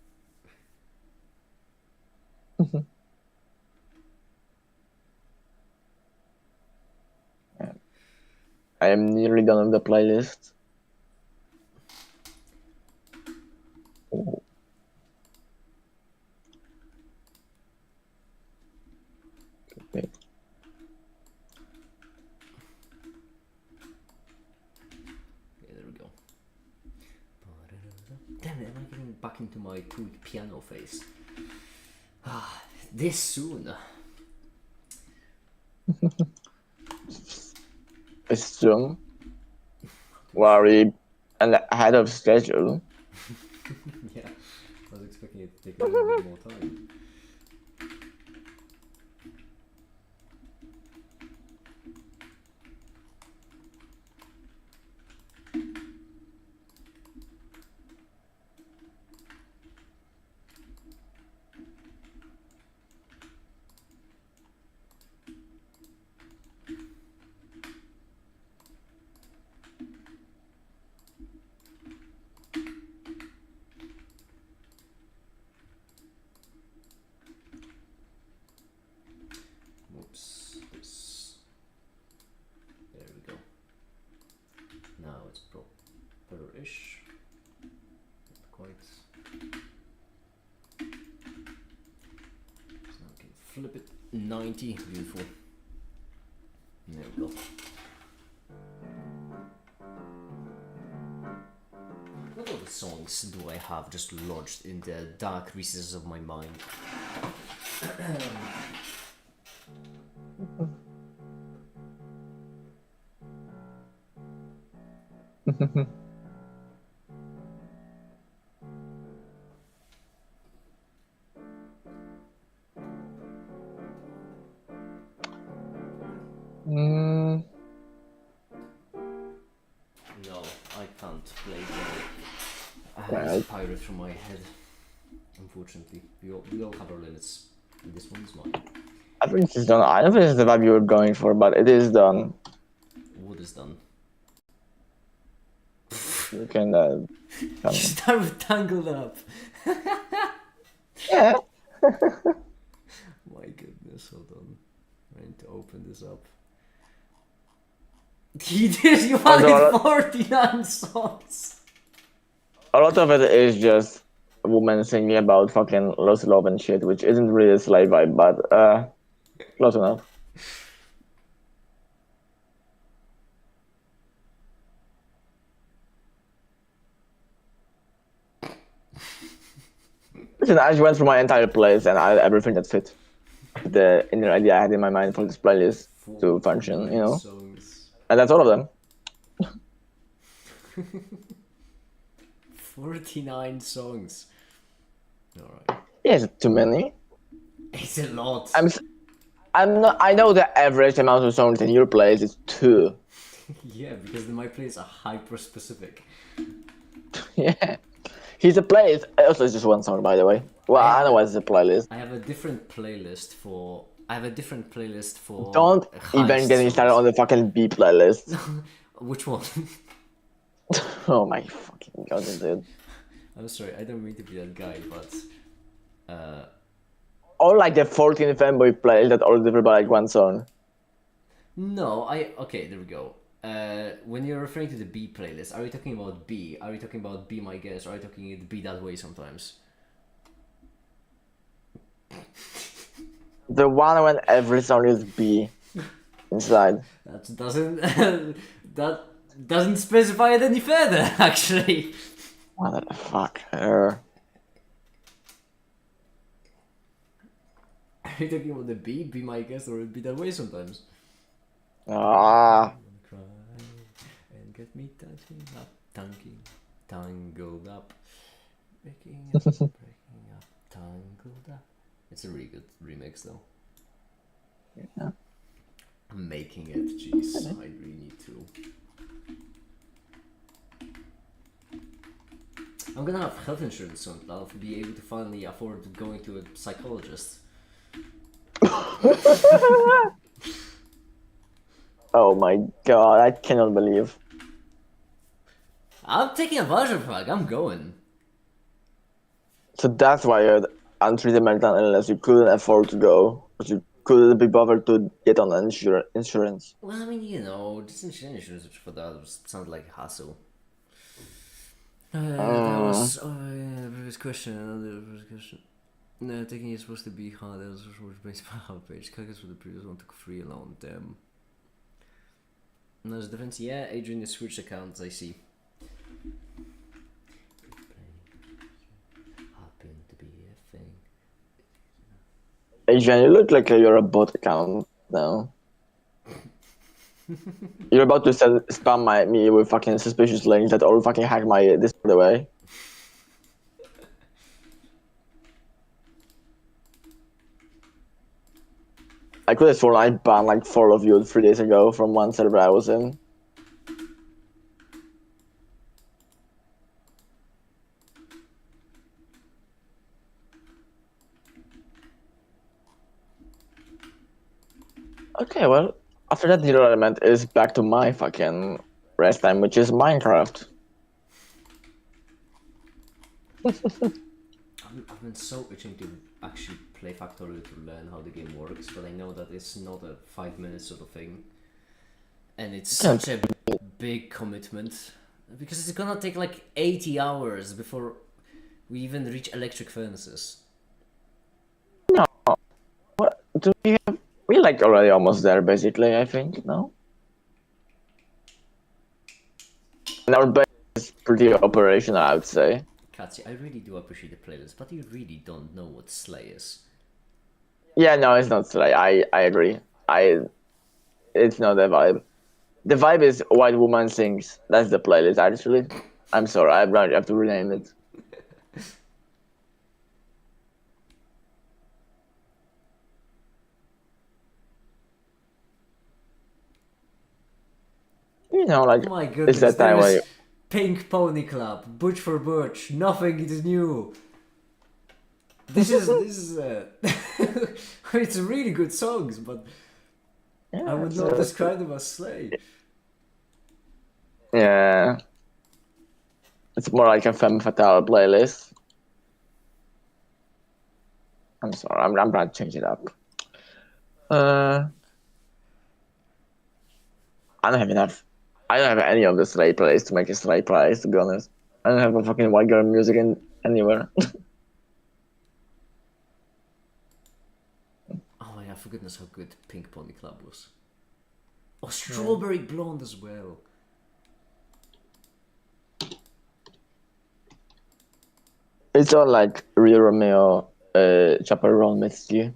I am nearly done with the playlist. Ooh. Okay. Okay, there we go. Damn it, am I getting back into my quick piano phase? Ah, this soon. It's soon. Worry and ahead of schedule. Yeah, I was expecting it to take a little bit more time. Oops, this. There we go. Now it's proper-ish. Not quite. So now I can flip it 90. Beautiful. There we go. What other songs do I have just lodged in the dark recesses of my mind? Mm, No, I can't play the right. pirate from my head. Unfortunately, we all have our limits. And this one's mine. I think it's done. I don't think it's the vibe you were going for, but it is done. What is done? You can. Start with Tangled Up. Yeah. My goodness, hold on. I need to open this up. He did. You Although wanted 49 songs. a lot of it is just a woman singing about fucking lost love and shit, which isn't really a slave vibe, but close enough. Listen, I just went through my entire playlist and I had everything that fit the inner idea I had in my mind for this playlist to function, 49 songs. and that's all of them. 49 songs. Alright. Yeah, is it too many? It's a lot. I'm not. I know the average amount of songs in your playlist is 2. Yeah, because my plays are hyper specific. Yeah. He's a playlist. Also, it's just one song, by the way. Well, I know what's a playlist. I have a different playlist for. Don't even heist get me started songs. on the fucking B playlist. Which one? Oh my fucking god, dude. I'm sorry, I don't mean to be that guy, but Or like the 14 fanboy playlist that all different by like one song. no, okay, there we go. When you're referring to the B playlist, are you talking about B? Are you talking about Be My Guest? Or are you talking it Be That Way sometimes? The one when every song is B inside. That doesn't that doesn't specify it any further, actually. What the fuck? Are you talking about the B? Be My Guest, or Be That Way sometimes? Ah. Cry and get me touching up, tangled up, breaking up, tangled up. It's a really good remix, though. Yeah. I'm making it, jeez. I really need to. I'm gonna have health insurance soon. I'll be able to finally afford going to a psychologist. Oh my god, I cannot believe. I'm taking advantage of it. I'm going. So that's why you had untreated mental illness. You couldn't afford to go, because you couldn't be bothered to get on insurance. Well, I mean, you know, this insurance for that sounds like a hassle. That was yeah, previous question. Another previous question. No, thinking it's supposed to be hard. That was which makes my half page. Calculus for the previous one took free alone. Damn. And there's a difference. Yeah, Adrian is switched accounts. I see. Happen to be a thing. Adrian, you look like you're a bot account now. You're about to spam me with fucking suspicious links that all fucking hack my Discord away. I could have sworn I banned like 4 of you 3 days ago from one server I was in. Okay, well, after that zero element is back to my fucking rest time, which is Minecraft. I've been so itching to actually play Factorio to learn how the game works, but I know that it's not a 5 minute sort of thing. And it's such a big commitment. Because it's gonna take like 80 hours before we even reach electric furnaces. What do we have? We're like already almost there, basically, I think, no? And our base is pretty operational, I would say. Katsi, I really do appreciate the playlist, but you really don't know what Slay is. Yeah, no, it's not Slay. I agree. It's not the vibe. The vibe is White Woman Sings. That's the playlist, actually. I'm sorry, I have to rename it. You know, like, Oh my it's goodness, that time there where is Pink Pony Club, Butch for Butch, nothing is new. This is it's really good songs, but I would not describe them as Slay. Yeah. It's more like a femme fatale playlist. I'm sorry, I'm trying to change it up. I don't have enough. I don't have any of the Slay playlists to make a Slay playlist, to be honest. I don't have a fucking white girl music anywhere. Oh my god, for goodness, how good Pink Pony Club was. Oh, Strawberry Blonde as well. It's all like Real Romeo, Chaperone Meets You.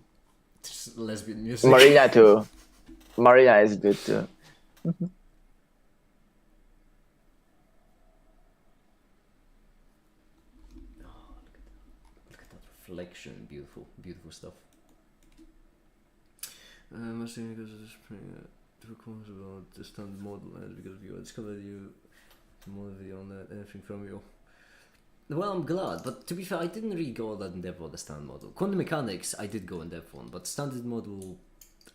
Just lesbian music. Marina too. Marina is good too. Look at that reflection, beautiful, beautiful stuff. Must say because of this requires about the standard model and because of you, I discovered you more video on that, anything from you. Well, I'm glad, but to be fair, I didn't really go all that in depth on the standard model. Quantum mechanics, I did go in depth on, but standard model,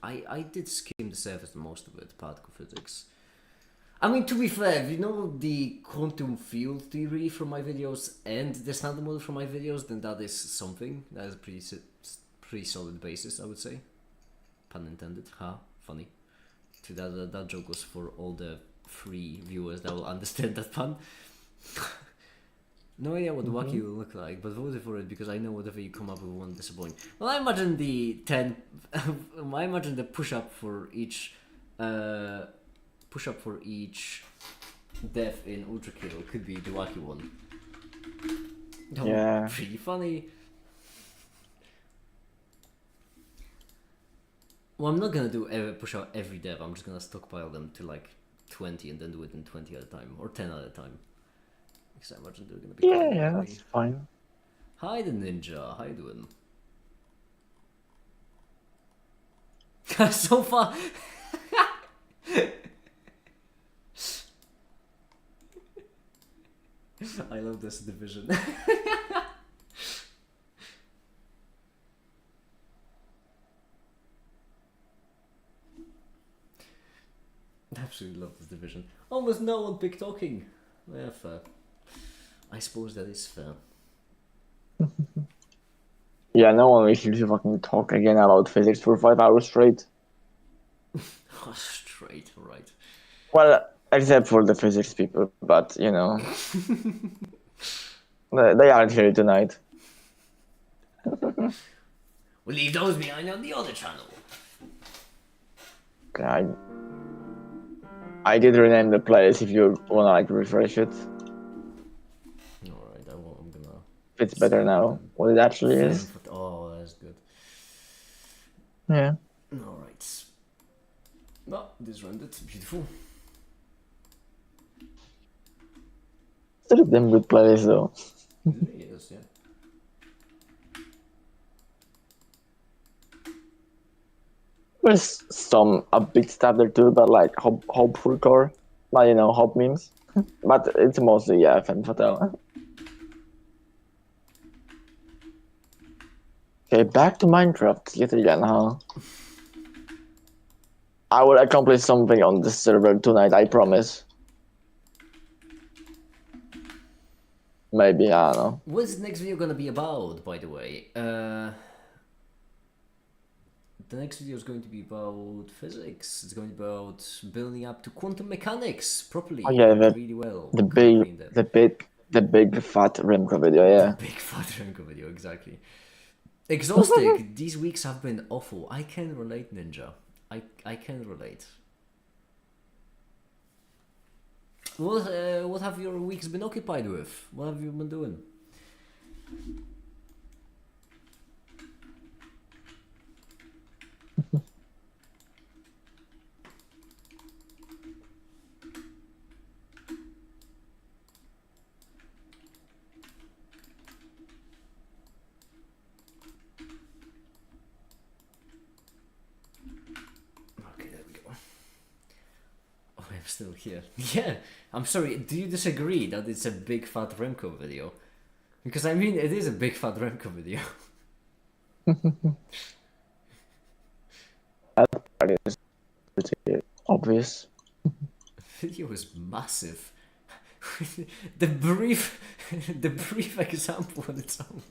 I did skim the surface most of it, particle physics. I mean, to be fair, if you know the quantum field theory from my videos and the standard model from my videos, then that is something. That is a pretty solid basis, I would say. Pun intended. Ha, funny. That joke was for all the free viewers that will understand that pun. No idea what Wacky will look like, but voted for it because I know whatever you come up with won't disappoint. Well, I imagine the 10... I imagine the push-up for each... push-up for each death in Ultra Kill could be the Wacky one. Oh, Yeah. pretty funny. Well, I'm not gonna do push out every dev. I'm just gonna stockpile them to like 20 and then do it in 20 at a time or 10 at a time. Because I imagine they're gonna be. Yeah, that's fine. Hi, the ninja. How you doing? So far, I love this division. Absolutely love this division. Almost no one picked talking. Yeah, fair. I suppose that is fair. Yeah, no one will usually fucking talk again about physics for 5 hours straight. Straight, right. Well, except for the physics people, but you know, they aren't here tonight. We'll leave those behind on the other channel. Okay, I did rename the place if you wanna like refresh it. Alright, I'm gonna... It's better now. What it actually is. Oh, that's good. Yeah. Alright. No, this rendered. Beautiful. Still a damn good place though. It is, yeah. There's some upbeat stuff there too, but like hopeful core, like you know, hope memes. But it's mostly yeah, fan fatale. Okay, back to Minecraft yet again, huh? I will accomplish something on this server tonight, I promise. Maybe, I don't know. What's the next video gonna be about, by the way? The next video is going to be about physics. It's going to be about building up to quantum mechanics properly. Oh yeah, really well. the concretely in depth. the big fat Remco video, yeah. The big fat Remco video, exactly. Exhausting. These weeks have been awful. I can relate, Ninja. I can relate. What have your weeks been occupied with? What have you been doing? Okay, there we go. Oh, I'm still here. Yeah, I'm sorry. Do you disagree that it's a big fat Remco video? Because I mean, it is a big fat Remco video. That part is pretty obvious. Video is massive. the brief, the brief example on its own.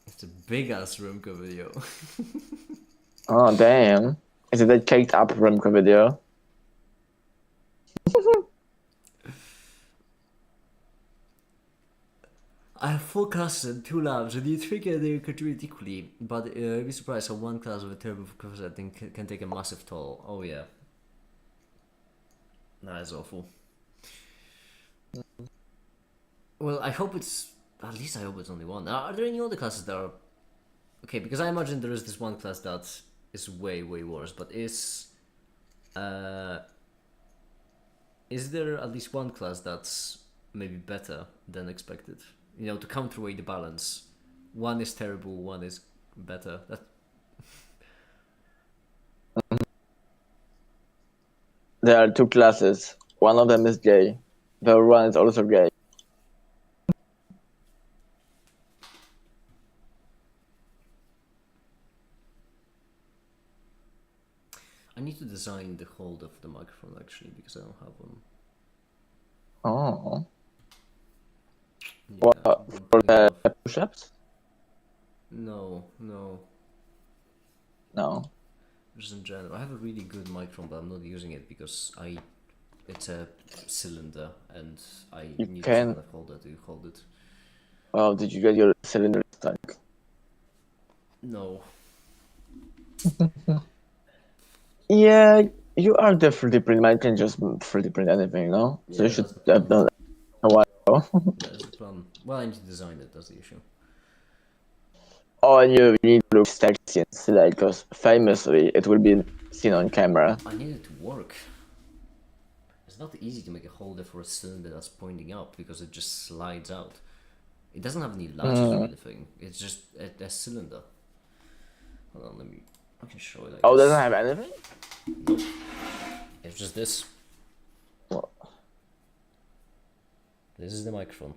It's a big ass Remco video. Oh damn. Is it a caked up Remco video? I have 4 classes and 2 labs, and you think they contribute equally, but you'd be surprised how one class with a terrible focus setting can take a massive toll. Oh yeah. That is awful. Well, I hope it's... At least I hope it's only one. Are there any other classes that are... Okay, because I imagine there is this one class that is way, way worse, but is there at least one class that's maybe better than expected? You know, to counterweight the balance. One is terrible, one is better. There are 2 classes. One of them is gay. The other one is also gay. I need to design the hold of the microphone actually, because I don't have one. Oh. Yeah, What, for the push-ups? No. No. Just in general. I have a really good microphone, but I'm not using it because it's a cylinder and I need can... a holder to hold it. Oh, did you get your cylinder stuck? No. Yeah, you are the 3D print man, can just 3D print anything, no? Yeah, so you should have done that a while ago. That's the plan. Well, I need to design it, that's the issue. Oh, and you need to look sexy and select, because famously it will be seen on camera. I need it to work. It's not easy to make a holder for a cylinder that's pointing up because it just slides out. It doesn't have any latches or anything. It's just a cylinder. Hold on, I can show it. Oh, doesn't have anything? Nope. It's just this. What? This is the microphone.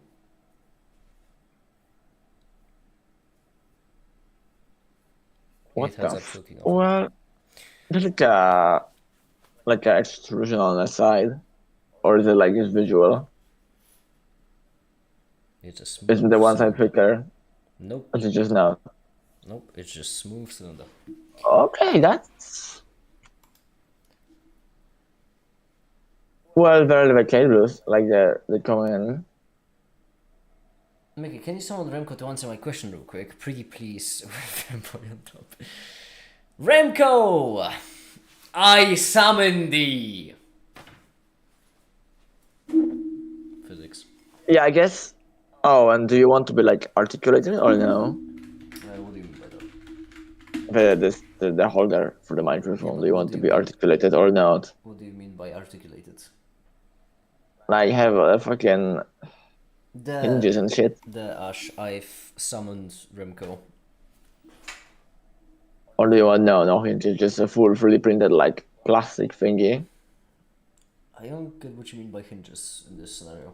What It has the absolutely nothing. Well, there's like a extrusion on the side, or is it like just visual? It's a smooth Isn't the one side cylinder. thicker? Nope. Or is it just now? Nope. It's just smooth cylinder. Okay, that's well, there are the cables like the coming in. Mickey, can you summon Remco to answer my question real quick? Pretty please. With Remco on top. Remco! I summon thee! Physics. Yeah, I guess. Oh, and do you want to be like articulated or no? What do you mean by that? The holder for the Yeah, microphone. but Do you what want do to you be mean? articulated or not? What do you mean by articulated? Like have a fucking hinges and shit. The Ash, I've summoned Remco. Or do you want no hinges, just a full 3D printed like plastic thingy? I don't get what you mean by hinges in this scenario.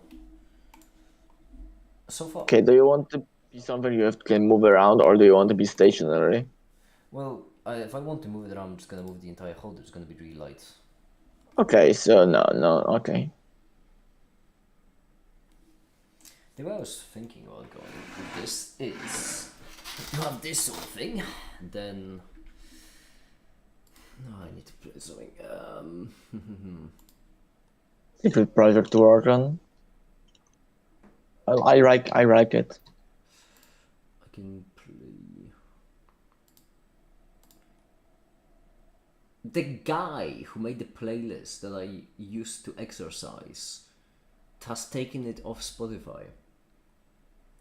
So far. Okay, do you want to be something you have to can move around, or do you want to be stationary? Well, if I want to move it around, I'm just gonna move the entire holder. It's gonna be really light. Okay, so no, okay. The way I was thinking about going with this is you have this sort of thing, and then no, I need to play something. Secret project to work on. I like it. I can play. The guy who made the playlist that I used to exercise has taken it off Spotify.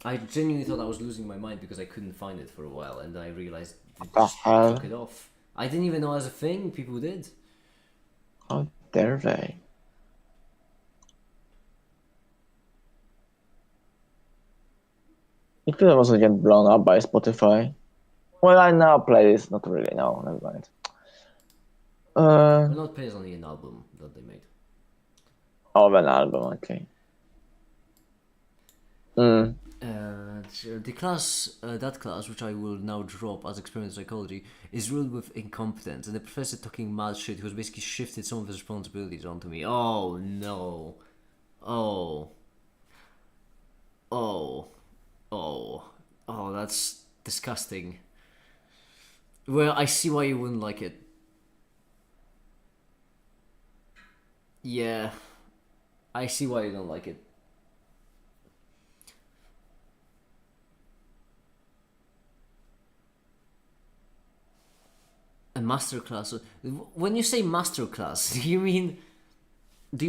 I genuinely thought I was losing my mind because I couldn't find it for a while, and I realized they just hell? took it off. I didn't even know as a thing people did. How dare they? It could also get blown up by Spotify. Well, I now play this. Not really. No, never mind. Well, not plays only an album that they made. Of an album. Okay. The class, that class, which I will now drop as experimental psychology, is ruled with incompetence, and the professor talking mad shit who has basically shifted some of his responsibilities onto me. Oh no. Oh. Oh. Oh. Oh, that's disgusting. Well, I see why you wouldn't like it. Yeah. I see why you don't like it. A masterclass. When you say masterclass, do you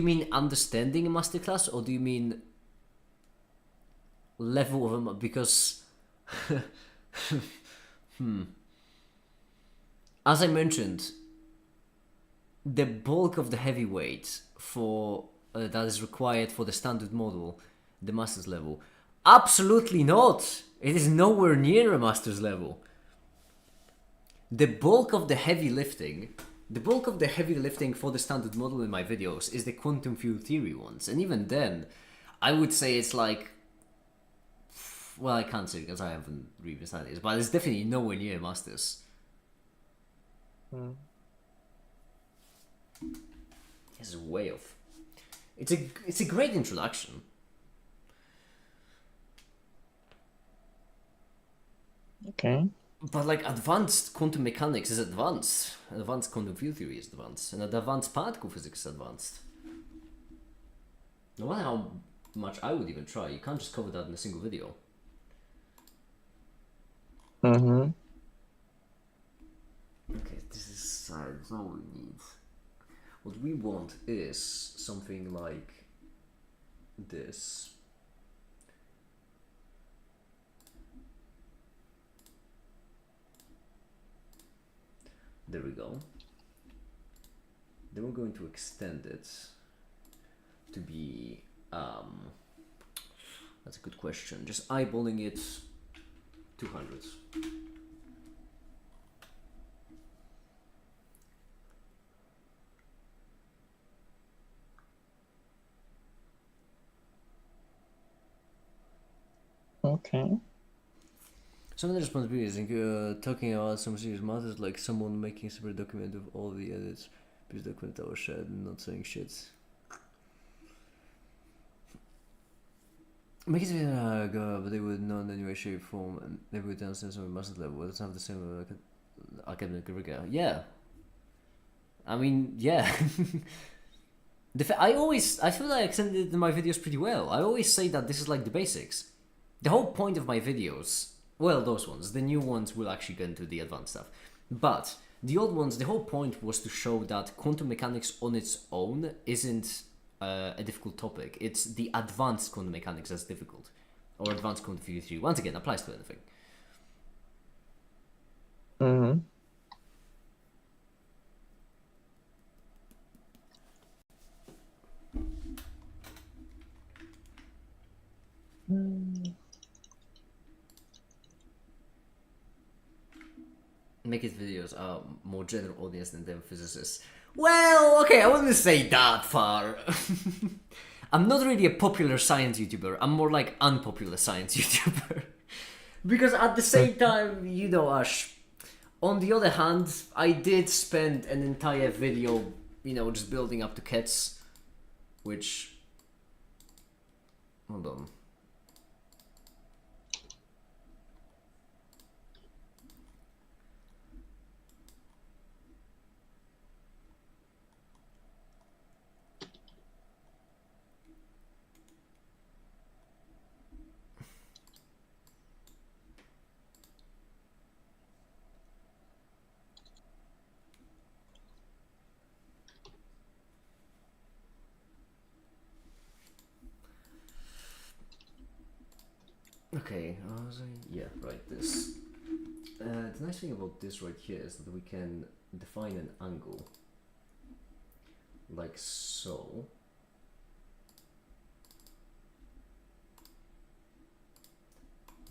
mean understanding a masterclass, or do you mean level of a because as I mentioned, the bulk of the heavyweight for that is required for the standard model, the master's level, absolutely not. It is nowhere near a master's level. The bulk of the heavy lifting for the standard model in my videos is the quantum field theory ones, and even then, I would say it's like, well, I can't say because I haven't really studied it, but it's definitely nowhere near masters. It's way off. It's a great introduction. Okay. But like advanced quantum mechanics is advanced, advanced quantum field theory is advanced, and advanced particle physics is advanced. No matter how much I would even try, you can't just cover that in a single video. Mm-hmm. Okay, this is that's not what we need. What we want is something like this. There we go. Then we're going to extend it to be that's a good question. Just eyeballing it 200. Okay. Some of the responsibilities include talking about some serious matters, like someone making a separate document of all the edits, because the document that was shared and not saying shit. Make it go, but they would not in any way, shape, form, and they would downstairs on a master level. Well, it's not the same academic curriculum. Yeah. I mean, yeah. I feel like I extended my videos pretty well. I always say that this is like the basics. The whole point of my videos, well, those ones, the new ones will actually get into the advanced stuff. But the old ones, the whole point was to show that quantum mechanics on its own isn't a difficult topic. It's the advanced quantum mechanics that's difficult. Or advanced quantum theory. Once again, applies to anything. Mm-hmm. Make his videos are more general audience than them physicists. Well, okay, I wouldn't say that far. I'm not really a popular science YouTuber. I'm more like unpopular science YouTuber. Because at the same time, you know, Ash, on the other hand, I did spend an entire video, you know, just building up to kits, which... Hold on. Okay, yeah, right, this. The nice thing about this right here is that we can define an angle, like so.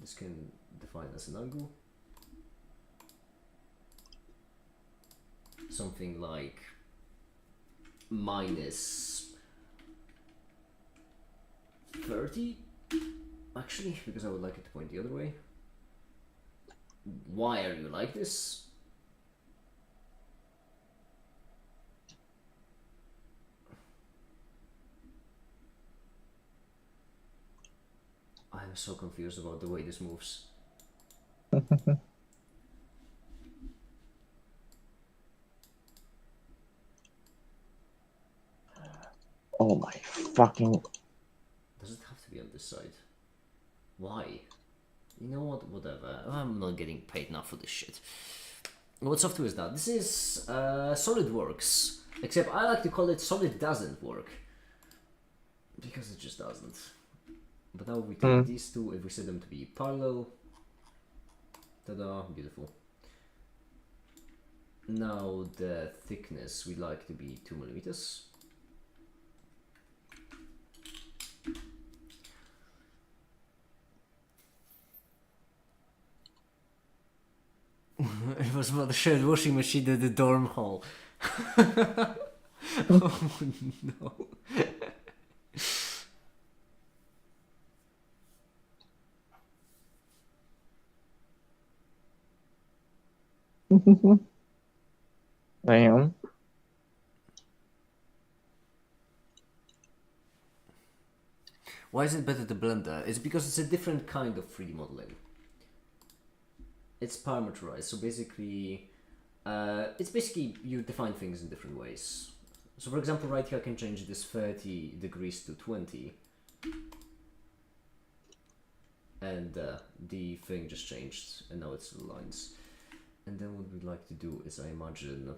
This can define as an angle. Something like minus 30, actually, because I would like it to point the other way. Why are you like this? I'm so confused about the way this moves. Oh my fucking... Does it have to be on this side? Why? You know what? Whatever. I'm not getting paid enough for this shit. What software is that? This is SolidWorks. Except I like to call it Solid Doesn't Work. Because it just doesn't. But now we take these two, if we set them to be parallel. Ta-da, beautiful. Now the thickness we like to be 2 millimeters. It was about the shared washing machine in the dorm hall. Oh no. Damn. Why is it better to Blender? It's because it's a different kind of 3D modeling. It's parameterized, so basically, it's basically you define things in different ways. So for example, right here I can change this 30 degrees to 20. And the thing just changed, and now it's the lines. And then what we'd like to do is, I imagine...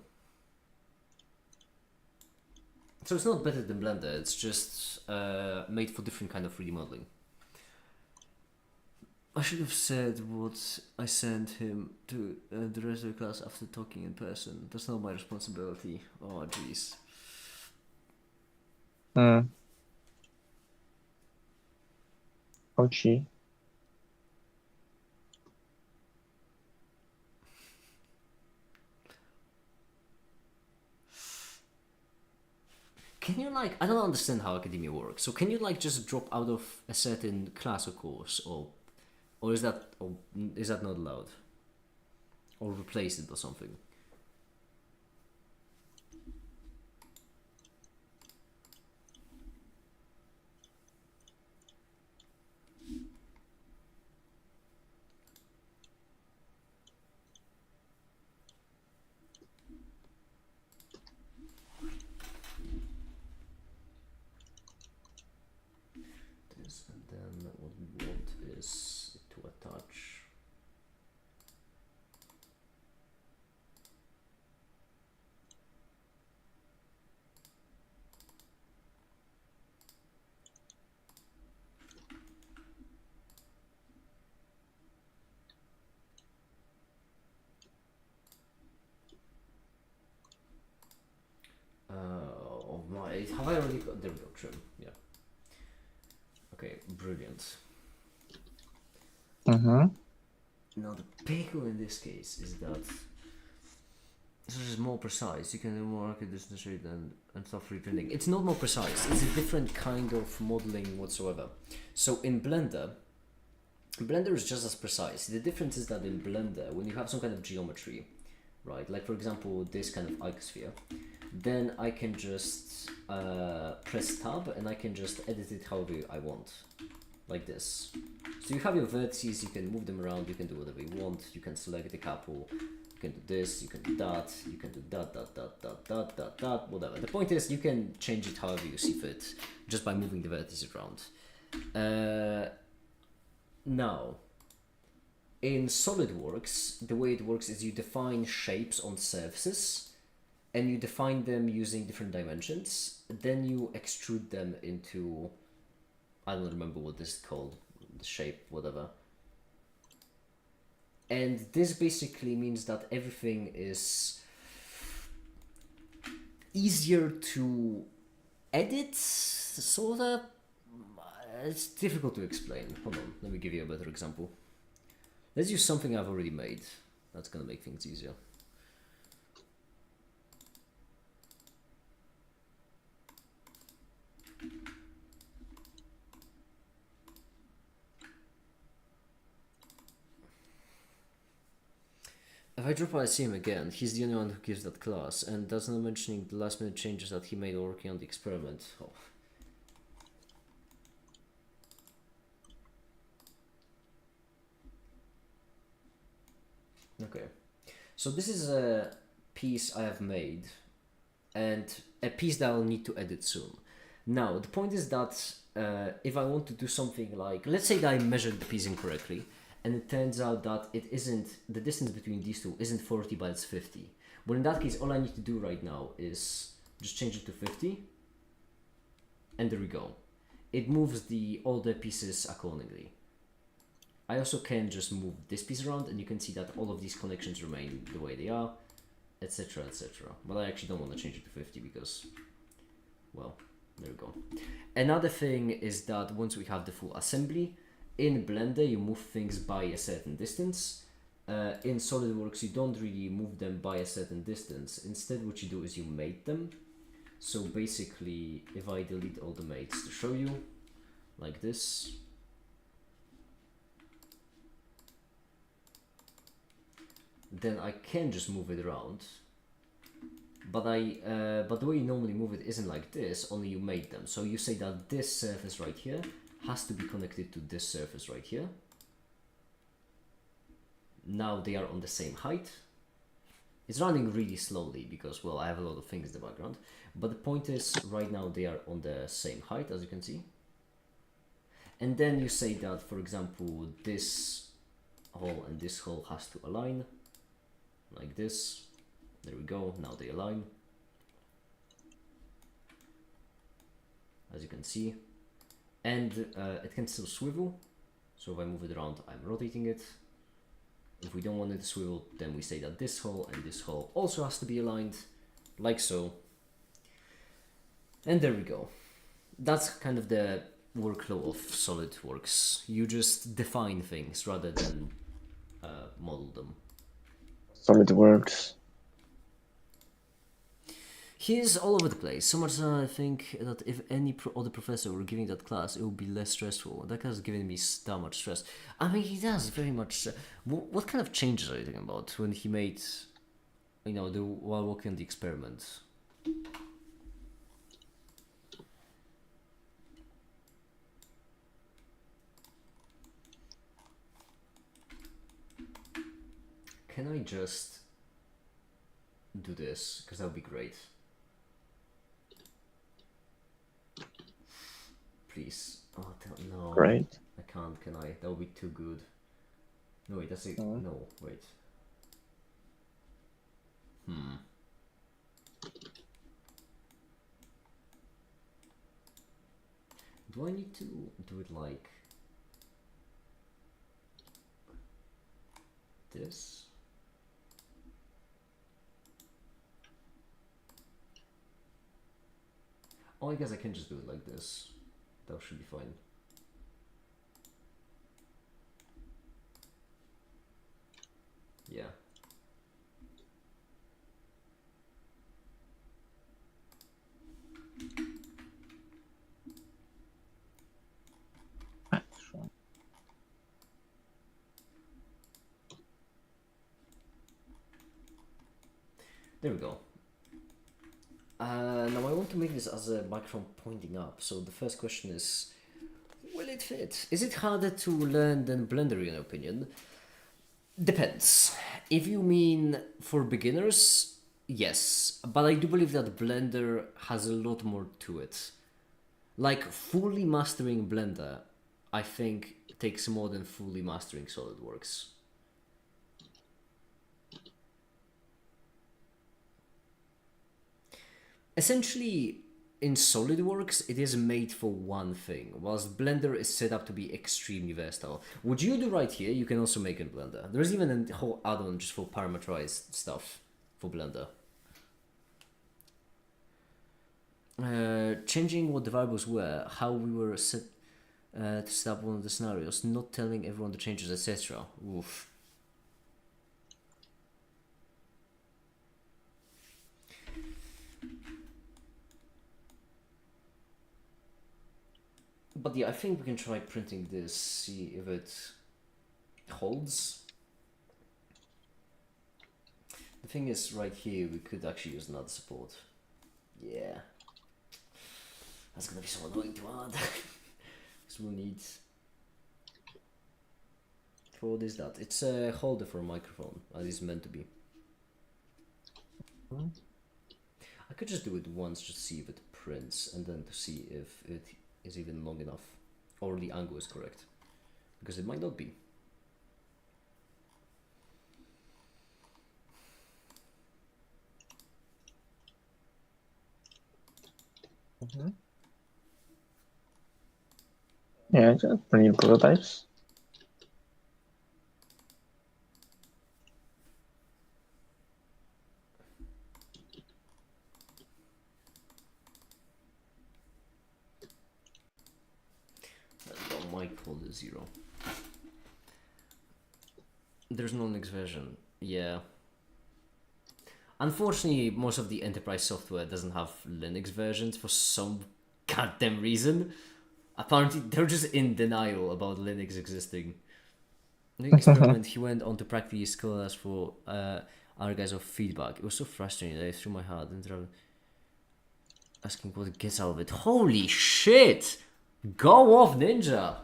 So it's not better than Blender, it's just made for different kind of 3D modeling. I should have said what I sent him to the rest of the class after talking in person. That's not my responsibility. Oh, jeez. Ouchie. Can you like, I don't understand how academia works. So can you like just drop out of a certain class or course, or Or is that not allowed? Or replace it or something? This, and then what we want is to attach. Oh my, have I already got, there we go, trim, yeah. Okay, brilliant. Mm-hmm. Now the pickle in this case is that this is more precise. You can do more accurate distance rate and stuff reprinting. It's not more precise, it's a different kind of modeling whatsoever. So in Blender is just as precise. The difference is that in Blender, when you have some kind of geometry, right, like for example this kind of icosphere, then I can just press tab and I can just edit it however I want, like this. So you have your vertices, you can move them around, you can do whatever you want, you can select a couple, you can do this, you can do that, you can do that, whatever. The point is you can change it however you see fit, just by moving the vertices around. Now, in SolidWorks, the way it works is you define shapes on surfaces, and you define them using different dimensions. Then you extrude them into, I don't remember what this is called, the shape, whatever. And this basically means that everything is easier to edit, sorta. It's difficult to explain. Hold on, let me give you a better example. Let's use something I've already made. That's gonna make things easier. If I drop ICM again, he's the only one who gives that class, and that's not mentioning the last minute changes that he made working on the experiment. Oh. Okay, so this is a piece I have made, and a piece that I'll need to edit soon. Now, the point is that if I want to do something like, let's say that I measured the piece incorrectly, and it turns out that it isn't, the distance between these two isn't 40 but it's 50. Well, in that case, all I need to do right now is just change it to 50, and there we go. It moves all the pieces accordingly. I also can just move this piece around, and you can see that all of these connections remain the way they are, etc, etc. But I actually don't want to change it to 50 because, well, there we go. Another thing is that once we have the full assembly, in Blender you move things by a certain distance. In SolidWorks you don't really move them by a certain distance. Instead what you do is you mate them. So basically, if I delete all the mates to show you, like this, then I can just move it around. But the way you normally move it isn't like this, only you mate them. So you say that this surface right here has to be connected to this surface right here. Now they are on the same height. It's running really slowly because, well, I have a lot of things in the background. But the point is, right now they are on the same height, as you can see. And then you say that, for example, this hole and this hole has to align, like this. There we go, now they align, as you can see. And it can still swivel, so if I move it around, I'm rotating it. If we don't want it to swivel, then we say that this hole and this hole also has to be aligned, like so. And there we go. That's kind of the workflow of SolidWorks. You just define things rather than model them. SolidWorks. He's all over the place. So much that I think that if any other professor were giving that class, it would be less stressful. That class is giving me that much stress. I mean, he does very much. What kind of changes are you talking about when he made, while working on the experiment? Can I just do this? Because that would be great. Please. Oh, no. Great. I can't, can I? That would be too good. No, wait, that's it. No, wait. Do I need to do it like this? Oh, I guess I can just do it like this. That should be fine. Yeah. There we go. Now I want to make this as a microphone pointing up. So the first question is, will it fit? Is it harder to learn than Blender in your opinion? Depends. If you mean for beginners, yes. But I do believe that Blender has a lot more to it. Like, fully mastering Blender, I think, takes more than fully mastering SolidWorks. Essentially, in SolidWorks, it is made for one thing, whilst Blender is set up to be extremely versatile. What you do right here, you can also make in Blender. There's even a whole add-on just for parameterized stuff for Blender. Changing what the variables were, how we were set to set up one of the scenarios, not telling everyone the changes, etc. Oof. But yeah, I think we can try printing this, see if it holds. The thing is, right here, we could actually use another support. Yeah. That's gonna be so annoying to add. Because we'll need... For what is that? It's a holder for a microphone, as it's meant to be. I could just do it once, just to see if it prints, and then to see if it is even long enough, or the angle is correct, because it might not be. Yeah, just print prototypes. That might hold a 0. There's no Linux version. Yeah. Unfortunately, most of the enterprise software doesn't have Linux versions for some goddamn reason. Apparently, they're just in denial about Linux existing. In the experiment, he went on to practically score us for our guys of feedback. It was so frustrating that I threw my heart and asking what it gets out of it. Holy shit! Go off, Ninja!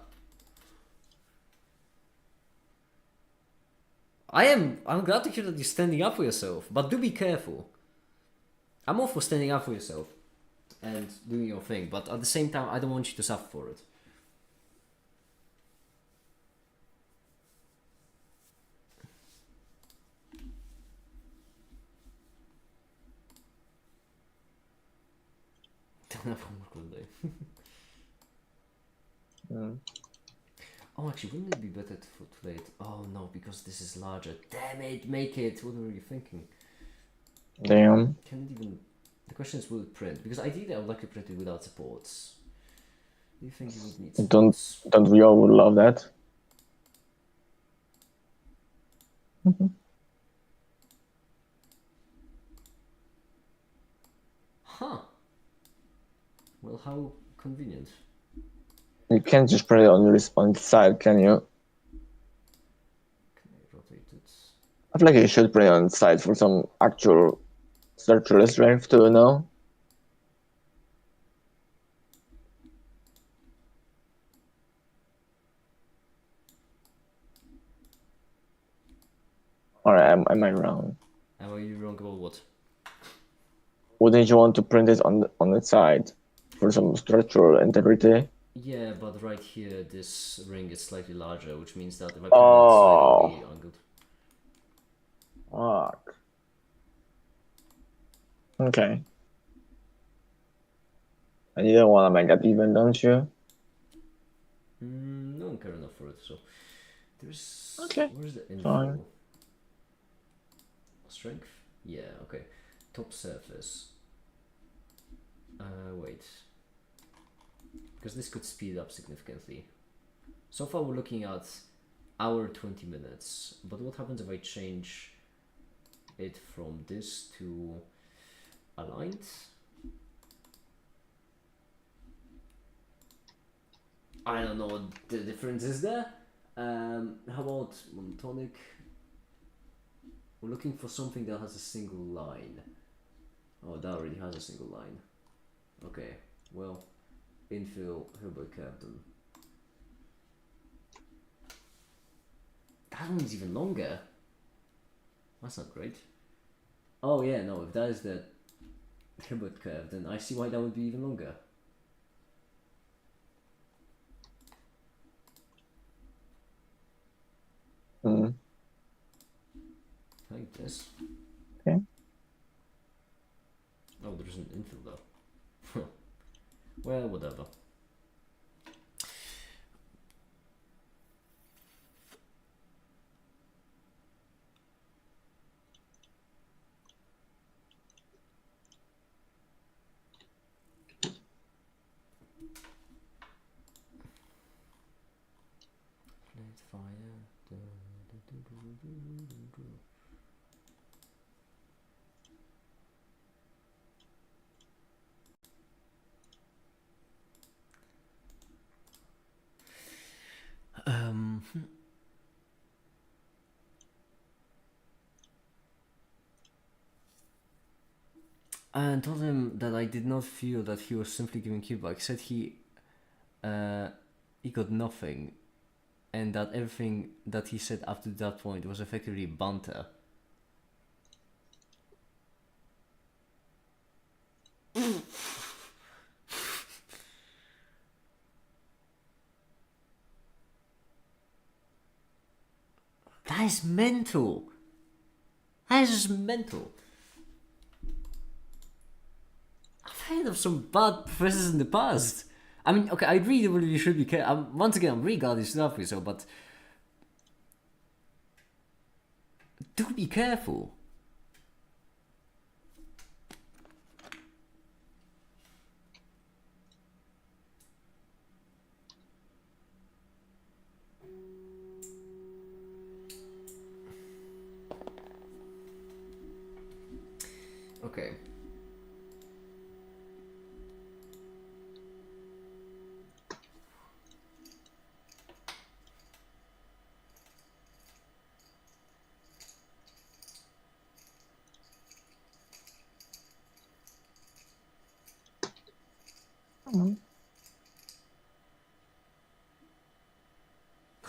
I'm glad to hear that you're standing up for yourself, but do be careful. I'm all for standing up for yourself and doing your thing, but at the same time, I don't want you to suffer for it. Don't have homework one day. Oh, actually, wouldn't it be better to play it? Oh no, because this is larger. Damn it, make it! What were you thinking? Damn. Can it even... The question is, will it print? Because ideally, I would like to print it without supports. Do you think it would need supports? Don't we all would love that? Huh. Well, how convenient. You can't just print it on its side, can you? Can I rotate it? I feel like you should print it on its side for some actual structural strength too, no? Or am I wrong? Are you wrong about what? Wouldn't you want to print it on its side for some structural integrity? Yeah, but right here, this ring is slightly larger, which means that if I print it on the side, it'll be Oh, angled. fuck. Okay. And you don't want to make that even, don't you? No, I'm care enough for it, so... There's... Okay, Where's the info? fine. Strength? Yeah, okay. Top surface. Wait. Because this could speed up significantly. So far we're looking at hour 20 minutes. But what happens if I change it from this to aligned? I don't know what the difference is there. How about monotonic? We're looking for something that has a single line. Oh, that already has a single line. Okay, well, infill Hilbert Captain. That one's even longer. That's not great. Oh yeah, no, if that is the Hilbert curve, then I see why that would be even longer. Mm. Like this. Okay. Oh, there's an infill though. Well, whatever. Plate fire. Um. And told him that I did not feel that he was simply giving feedback. Said he got nothing, and that everything that he said up to that point was effectively banter. That is mental. That is just mental. I've heard of some bad professors in the past. I mean, okay, I agree that you should be careful. Once again, I'm really glad you stood up for yourself, but do be careful. Okay.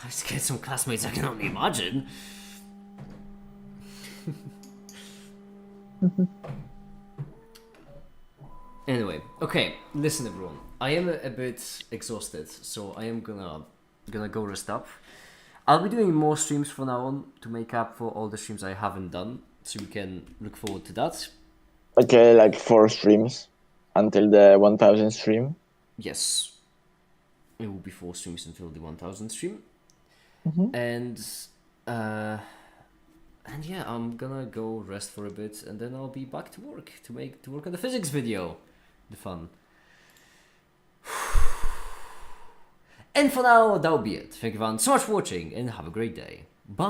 I scared some classmates I can only imagine. Anyway, okay, listen everyone. I am a bit exhausted, so I am gonna go rest up. I'll be doing more streams from now on to make up for all the streams I haven't done, so we can look forward to that. Okay, like 4 streams until the 1000 stream. Yes, it will be 4 streams until the 1000 stream, Mm-hmm. and yeah, I'm gonna go rest for a bit, and then I'll be back to work to work on the physics video, the fun. And for now, that'll be it. Thank you everyone so much for watching, and have a great day. Bye.